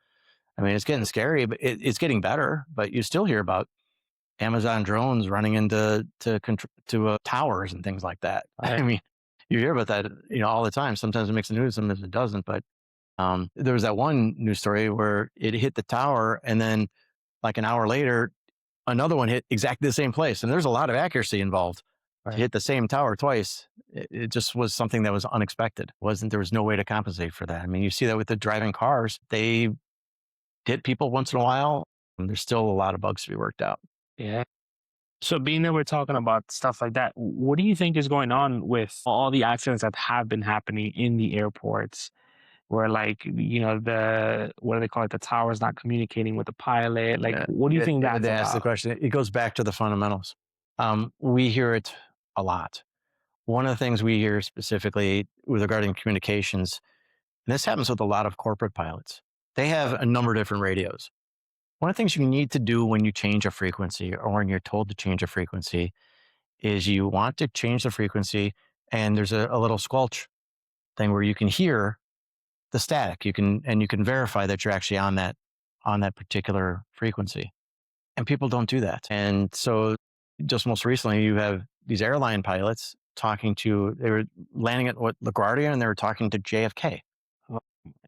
It's getting scary, but it's getting better. But you still hear about Amazon drones running into towers and things like that. Right. You hear about that, all the time. Sometimes it makes the news, sometimes it doesn't. But there was that one news story where it hit the tower, and then like an hour later, another one hit exactly the same place. And there's a lot of accuracy involved. Right. To hit the same tower twice, it just was something that was unexpected. There was no way to compensate for that. You see that with the driving cars. They hit people once in a while, and there's still a lot of bugs to be worked out. Yeah. So being that we're talking about stuff like that, what do you think is going on with all the accidents that have been happening in the airports where, like, what do they call it? The tower's not communicating with the pilot. Like, what do you think that's about? That's the question. It goes back to the fundamentals. We hear it a lot. One of the things we hear specifically with regarding communications, and this happens with a lot of corporate pilots, they have a number of different radios. One of the things you need to do when you change a frequency or when you're told to change a frequency is you want to change the frequency, and there's a little squelch thing where you can hear the static. You can verify that you're actually on that particular frequency. And people don't do that. And so just most recently, you have these airline pilots they were landing at LaGuardia, and they were talking to JFK.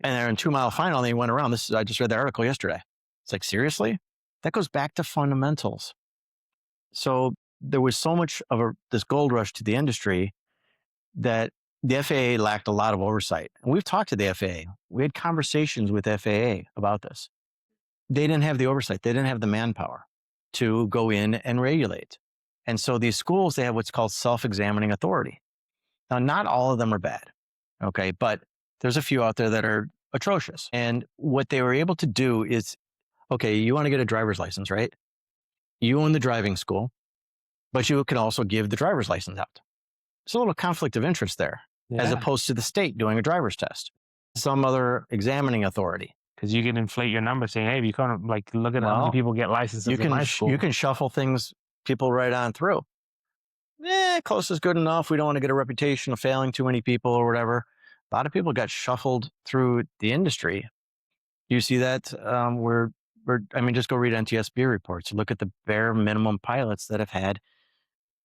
And they're in 2 Mile Final, and they went around. I just read the article yesterday. It's like, seriously? That goes back to fundamentals. So there was so much of this gold rush to the industry that the FAA lacked a lot of oversight. And we've talked to the FAA. We had conversations with FAA about this. They didn't have the oversight. They didn't have the manpower to go in and regulate. And so these schools, they have what's called self-examining authority. Now, not all of them are bad, okay? But there's a few out there that are atrocious. And what they were able to do is, okay, you want to get a driver's license, right? You own the driving school, but you can also give the driver's license out. There's a little conflict of interest there, as Yeah, opposed to the state doing a driver's test, some other examining authority. because you can inflate your number saying, "Hey, if you come, like, look at how many Well, people get licenses in my you school." can shuffle people right on through. Close is good enough. We don't want to get a reputation of failing too many people or whatever. A lot of people got shuffled through the industry. You see that I mean, just go read NTSB reports. Look at the bare minimum pilots that have had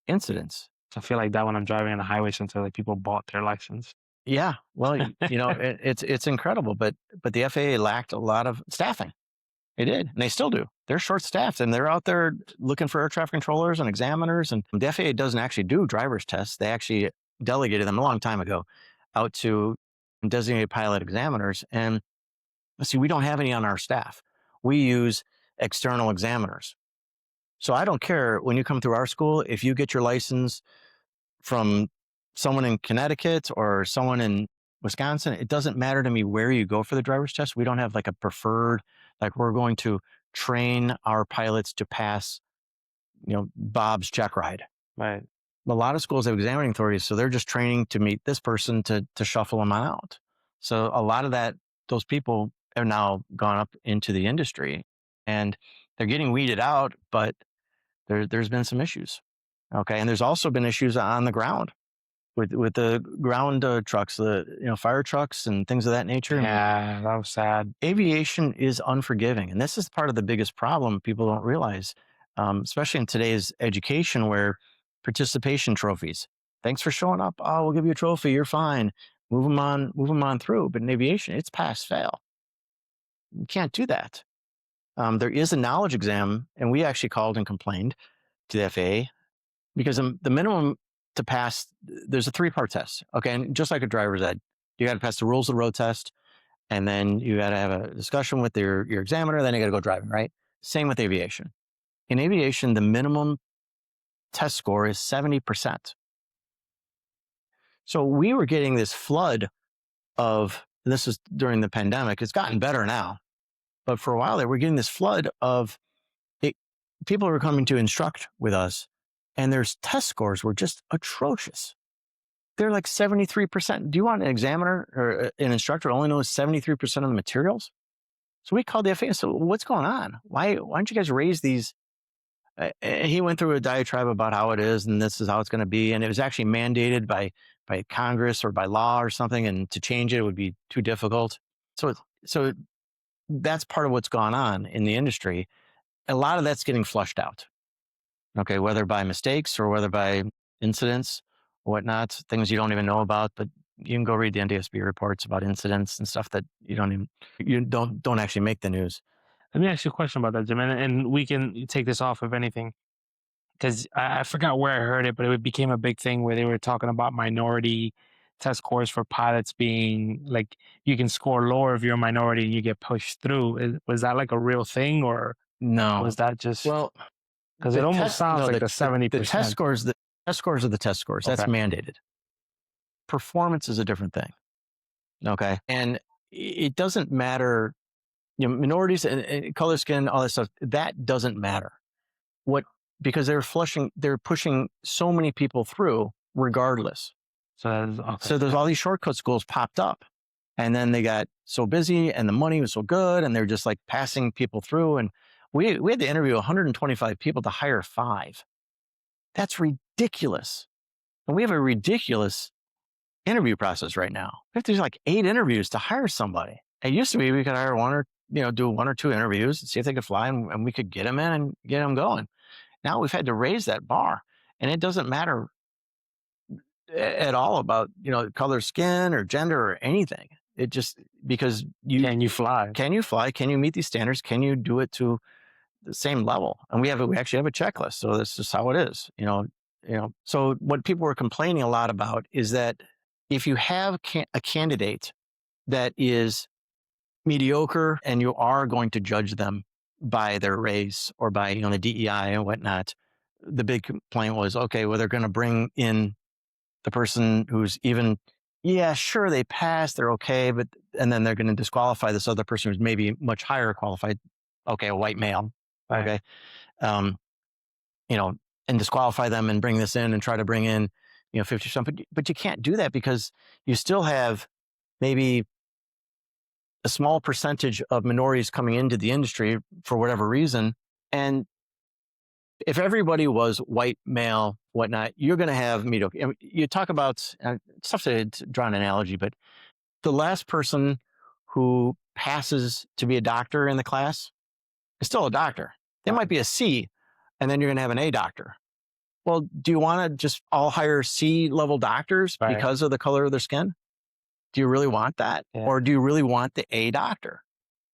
incidents. I feel like that when I'm driving on the highway, sometimes like people bought their license. Yeah, well, it's incredible, but the FAA lacked a lot of staffing. They did, and they still do. They're short staffed, and they're out there looking for air traffic controllers and examiners. And the FAA doesn't actually do driver's tests. They actually delegated them a long time ago out to designated pilot examiners. And see, we don't have any on our staff. We use external examiners. So I don't care when you come through our school, if you get your license from someone in Connecticut or someone in Wisconsin, it doesn't matter to me where you go for the driver's test. We don't have like a preferred, like we're going to train our pilots to pass, Bob's check ride. Right. A lot of schools have examining authorities, so they're just training to meet this person to shuffle them out. So a lot of those people are now gone up into the industry, and they're getting weeded out, but there's been some issues. Okay, and there's also been issues on the ground with the ground trucks, the fire trucks and things of that nature. Yeah, that was sad. Aviation is unforgiving, and this is part of the biggest problem people don't realize, especially in today's education, where participation trophies. Thanks for showing up. Oh, we'll give you a trophy. You're fine. Move them on through. But in aviation, it's pass fail. You can't do that. There is a knowledge exam, and we actually called and complained to the FAA because the minimum to pass, there's a 3-part test. Okay, and just like a driver's ed, you got to pass the rules of the road test, and then you got to have a discussion with your examiner. Then you got to go driving. Right. Same with aviation. In aviation, the minimum test score is 70%. So we were getting this flood of, and this is during the pandemic. It's gotten better now, but for a while there, we're getting this flood of people who were coming to instruct with us, and their test scores were just atrocious. They're like 73%. Do you want an examiner or an instructor who only knows 73% of the materials? So we called the FAA and said, what's going on? Why don't you guys raise these? He went through a diatribe about how it is, and this is how it's going to be. And it was actually mandated by Congress or by law or something. And to change it would be too difficult. So that's part of what's gone on in the industry. A lot of that's getting flushed out. Okay, whether by mistakes or whether by incidents or whatnot, things you don't even know about, but you can go read the NTSB reports about incidents and stuff that you don't actually make the news. Let me ask you a question about that, Jim, and we can take this off if anything, because I forgot where I heard it, but it became a big thing where they were talking about minority test scores for pilots being like you can score lower if you're a minority and you get pushed through. Was that like a real thing, or No. was that just because the it almost test- sounds no, like the the 70%? The test scores are the test scores. That's Okay. mandated. Performance is a different thing. Okay, and it doesn't matter. Minorities and color, skin, all that stuff. That doesn't matter. Because they're pushing so many people through regardless. So there's all these shortcut schools popped up, and then they got so busy and the money was so good, and they're just like passing people through. And we had to interview 125 people to hire 5. That's ridiculous. And we have a ridiculous interview process right now. We have to do like 8 interviews to hire somebody. It used to be we could hire do 1 or 2 interviews and see if they could fly, and we could get them in and get them going. Now we've had to raise that bar, and it doesn't matter at all about, color, skin or gender or anything. It just, because Can you fly? Can you fly? Can you meet these standards? Can you do it to the same level? And we actually have a checklist. So this is how it is, So what people were complaining a lot about is that if you have a candidate that is mediocre and you are going to judge them by their race or by, the DEI and whatnot, the big complaint was, okay, well, they're going to bring in the person who's even, yeah, sure, they passed, they're okay, and then they're going to disqualify this other person who's maybe much higher qualified. Okay, a white male. Okay. And disqualify them and bring this in and try to bring in 50%, but you can't do that because you still have maybe a small percentage of minorities coming into the industry for whatever reason. And if everybody was white, male, whatnot, you're going to have mediocre. You talk about, it's tough to draw an analogy, but the last person who passes to be a doctor in the class is still a doctor. They might be a C, and then you're going to have an A doctor. Well, do you want to just all hire C level doctors because of the color of their skin? Do you really want that? Yeah. Or do you really want the A doctor?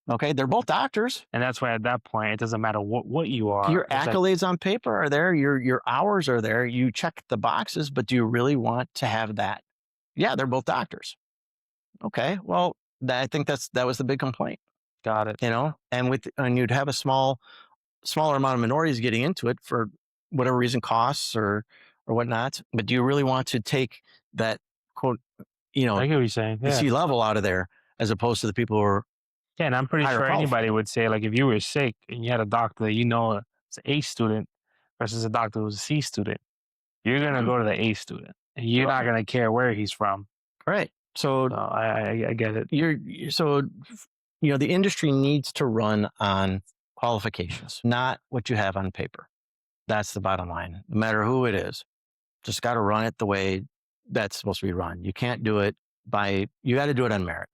Okay, they're both doctors. And that's why at that point, it doesn't matter what you are. Your accolades on paper are there. Your hours are there. You check the boxes, but do you really want to have that? Yeah, they're both doctors. Okay, well, I think that was the big complaint. Got it. And you'd have a smaller amount of minorities getting into it for whatever reason, costs or whatnot. But do you really want to take that quote, I get what you're saying. the C level out of there as opposed to the people who are and I'm pretty sure anybody would say, like, if you were sick and you had a doctor that it's an A student versus a doctor who's a C student, you're gonna go to the A student, and you're not gonna care where he's from. Right. So I get it. The industry needs to run on qualifications, not what you have on paper. That's the bottom line. No matter who it is, just got to run it the way that's supposed to be run. You can't do it you got to do it on merit.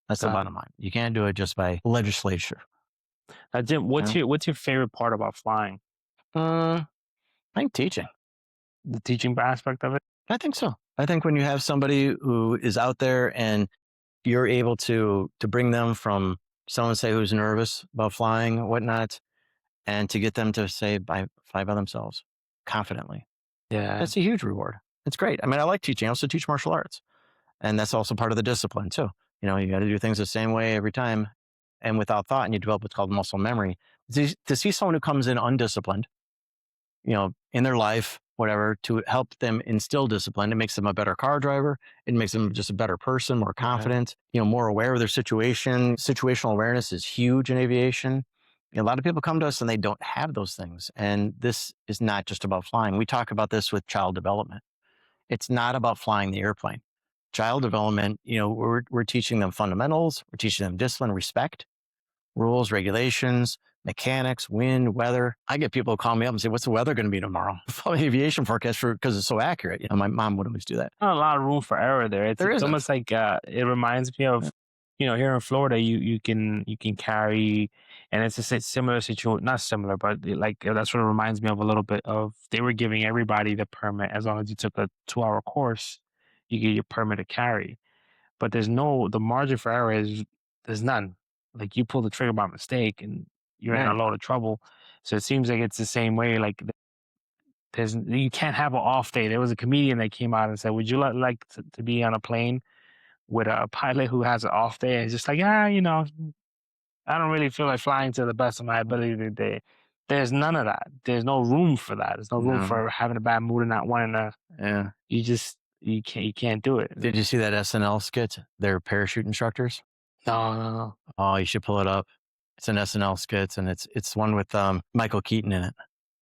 That's the bottom line. You can't do it just by legislature. Jim, what's your favorite part about flying? I think teaching. The teaching aspect of it? I think so. I think when you have somebody who is out there and you're able to bring them from someone, say, who's nervous about flying and whatnot, and to get them to fly by themselves confidently. Yeah. That's a huge reward. It's great. I mean, I like teaching. I also teach martial arts. And that's also part of the discipline too. You got to do things the same way every time and without thought, and you develop what's called muscle memory. To see someone who comes in undisciplined, in their life, whatever, to help them instill discipline, it makes them a better car driver. It makes them just a better person, more confident, more aware of their situation. Situational awareness is huge in aviation. A lot of people come to us and they don't have those things. And this is not just about flying. We talk about this with child development. It's not about flying the airplane. Child development, we're teaching them fundamentals. We're teaching them discipline, respect, rules, regulations, mechanics, wind, weather. I get people call me up and say, what's the weather going to be tomorrow? Follow the aviation forecast because it's so accurate. My mom would always do that. Not a lot of room for error there. It's almost like it reminds me of, here in Florida, you can carry, and it's a similar situation, not similar, but that's what it reminds me of a little bit of. They were giving everybody the permit as long as you took a 2-hour course, you get your permit to carry. But the margin for error there's none. Like, you pull the trigger by mistake and you're in a load of trouble. So it seems like it's the same way. Like, you can't have an off day. There was a comedian that came out and said, would you like to be on a plane with a pilot who has an off day? And it's just like, I don't really feel like flying to the best of my ability today. There's none of that. There's no room for that. There's no room for having a bad mood and not wanting to. Yeah. You can't do it. Did you see that SNL skit? They're parachute instructors. No. Oh, you should pull it up. It's an SNL skit, and it's one with Michael Keaton in it.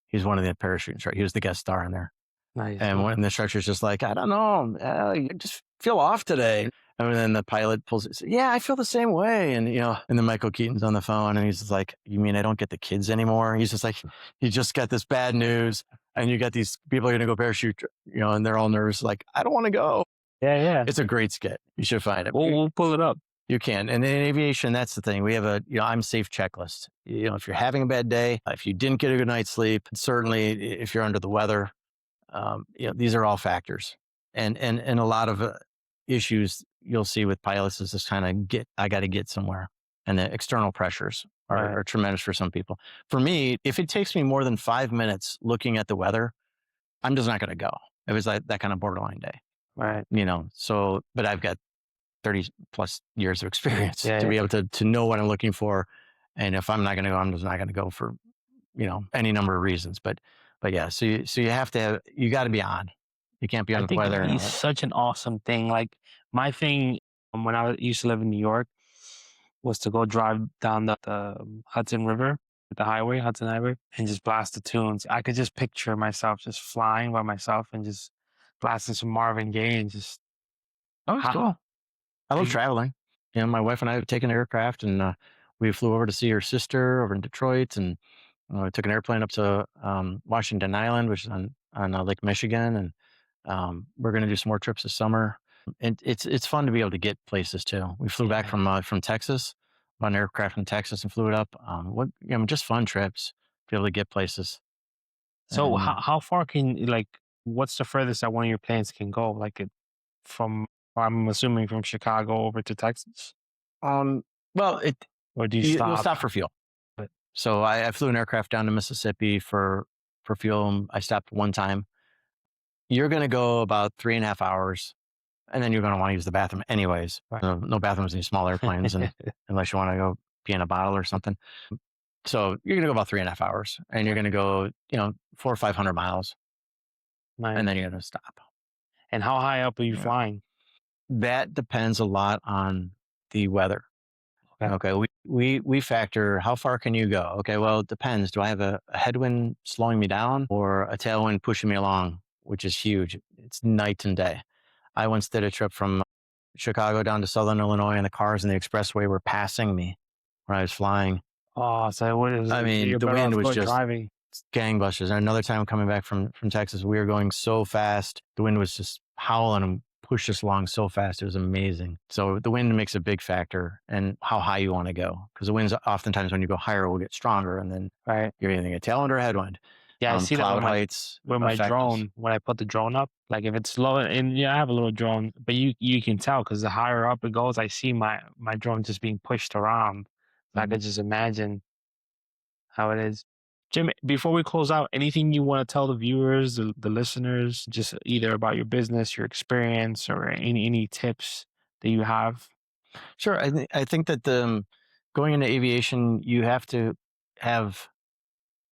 He's one of the parachute instructors. He was the guest star in there. Nice. And when the instructor's just like, I don't know, I just feel off today. And then the pilot pulls it. Says, yeah, I feel the same way. And, and then Michael Keaton's on the phone and he's just like, you mean I don't get the kids anymore? He's just like, you just got this bad news and you got these people are going to go parachute, and they're all nervous. Like, I don't want to go. Yeah. It's a great skit. You should find it. We'll pull it up. You can. And in aviation, that's the thing. We have a, I'm safe checklist. If you're having a bad day, if you didn't get a good night's sleep, certainly if you're under the weather, these are all factors. And a lot of issues you'll see with pilots is this kind of I got to get somewhere. And the external pressures are tremendous for some people. For me, if it takes me more than 5 minutes looking at the weather, I'm just not going to go. It was like that kind of borderline day. Right. But I've got 30 plus years of experience to be able to know what I'm looking for. And if I'm not going to go, I'm just not going to go for, any number of reasons. But yeah, so you have to you got to be on. You can't be on the weather. It's such an awesome thing. Like, my thing when I used to live in New York was to go drive down the Hudson River, the Hudson Highway, and just blast the tunes. I could just picture myself just flying by myself and just blasting some Marvin Gaye and just Oh, it's how cool. I love you traveling. My wife and I have taken an aircraft, and we flew over to see her sister over in Detroit, and took an airplane up to Washington Island, which is on Lake Michigan, and we're going to do some more trips this summer. And it's fun to be able to get places too. We flew back yeah. from Texas, bought an aircraft from Texas and flew it up. Just fun trips, be able to get places. So And how far can like what's the furthest that one of your planes can go? Like it from I'm assuming from Chicago over to Texas, um, well, or do you you'll stop? stop for fuel. But So I flew an aircraft down to Mississippi for fuel. I stopped one time. You're going to go about 3.5 hours, and then you're going to want to use the bathroom anyways. right. No bathrooms in these small airplanes, and unless you want to go pee in a bottle or something. So you're going to go about 3.5 hours, and you're going to go, 400 or 500 miles, Nice. and then you're going to stop. And how high up are you Yeah. flying? That depends a lot on the weather. Okay. Okay, we factor how far can you go? Okay, well, it depends. Do I have a headwind slowing me down or a tailwind pushing me along, which is huge? It's night and day. I once did a trip from Chicago down to Southern Illinois, and the cars in the expressway were passing me when I was flying. Oh, so what is I mean, you're the better wind off was going just driving. gangbusters. And another time coming back from Texas, we were going so fast. The wind was just howling and pushed us along so fast. It was amazing. So the wind makes a big factor and how high you want to go. Because the winds oftentimes when you go higher will get stronger, and then Right. you're either a tailwind or a headwind. Yeah, I see that Cloud heights with my affect us. drone when I put the drone up. Like if it's low, and yeah, I have a little drone, but you can tell because the higher up it goes, I see my drone just being pushed around. So I Mhm. could just imagine how it is. Jim, before we close out, anything you want to tell the viewers, the listeners, just either about your business, your experience, or any tips that you have? Sure. I think that going into aviation, you have to have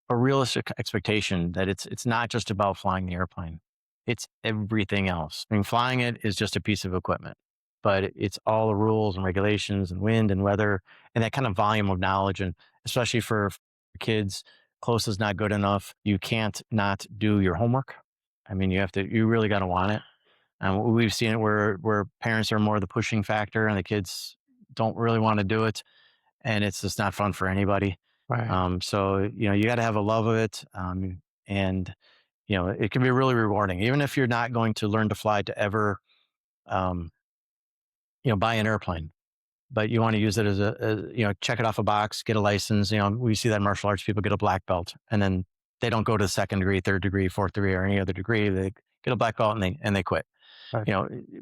a realistic expectation that it's not just about flying the airplane. It's everything else. I mean, flying it is just a piece of equipment, but it's all the rules and regulations and wind and weather and that kind of volume of knowledge. And especially for kids, close is not good enough. You can't not do your homework. I mean, you really got to want it. And we've seen it where parents are more the pushing factor and the kids don't really want to do it, and it's just not fun for anybody. Right. So you got to have a love of it, and it can be really rewarding, even if you're not going to learn to fly to ever, um, buy an airplane. But you want to use it as check it off a box, get a license. We see that in martial arts, people get a black belt, and then they don't go to second degree, third degree, fourth degree, or any other degree. They get a black belt and they quit. Right.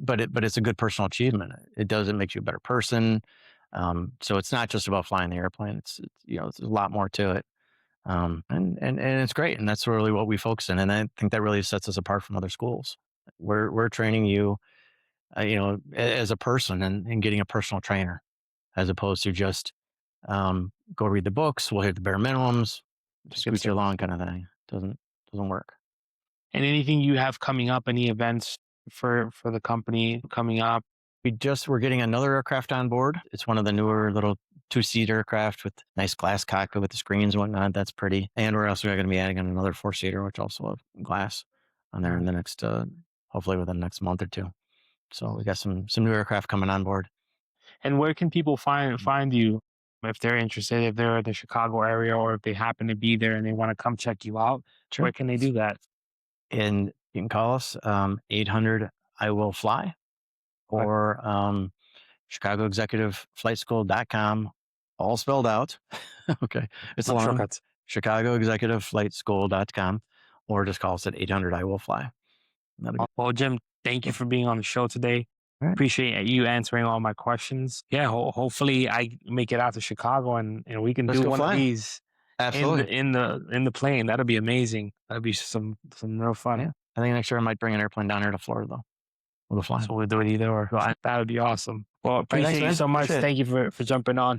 But it's a good personal achievement. It makes you a better person. So it's not just about flying the airplane. There's a lot more to it. And it's great. And that's really what we focus in. And I think that really sets us apart from other schools. We're training you, as a person and getting a personal trainer as opposed to just, go read the books. We'll hit the bare minimums, Good scoot you stuff. along kind of thing. Doesn't work. And anything you have coming up, any events for the company coming up? We're getting another aircraft on board. It's one of the newer little two-seat aircraft with nice glass cockpit with the screens and whatnot. That's pretty. And we're also going to be adding on another four-seater, which also have glass on there in the next, hopefully within the next month or two. So we got some new aircraft coming on board. And where can people find you if they're interested, if they're in the Chicago area or if they happen to be there and they want to come check you out? Sure. Where can they do that? And you can call us 800 I will fly Okay. or chicagoexecutiveflightschool.com, all spelled out. Okay. It's No long. shortcuts. chicagoexecutiveflightschool.com, or just call us at 800 I will fly. That'll be Well, Jim, thank you for being on the show today. all right. Appreciate you answering all my questions. Yeah, hopefully I make it out to Chicago and we can Let's do go one of fly. these Absolutely. in the plane. That'd be amazing. That'd be some real fun. Yeah. I think next year I might bring an airplane down here to Florida though. We'll go flying. So we'll do it either or. That would be awesome. Well, All right, thanks, appreciate you man. so much. Appreciate it. Thank you for jumping on.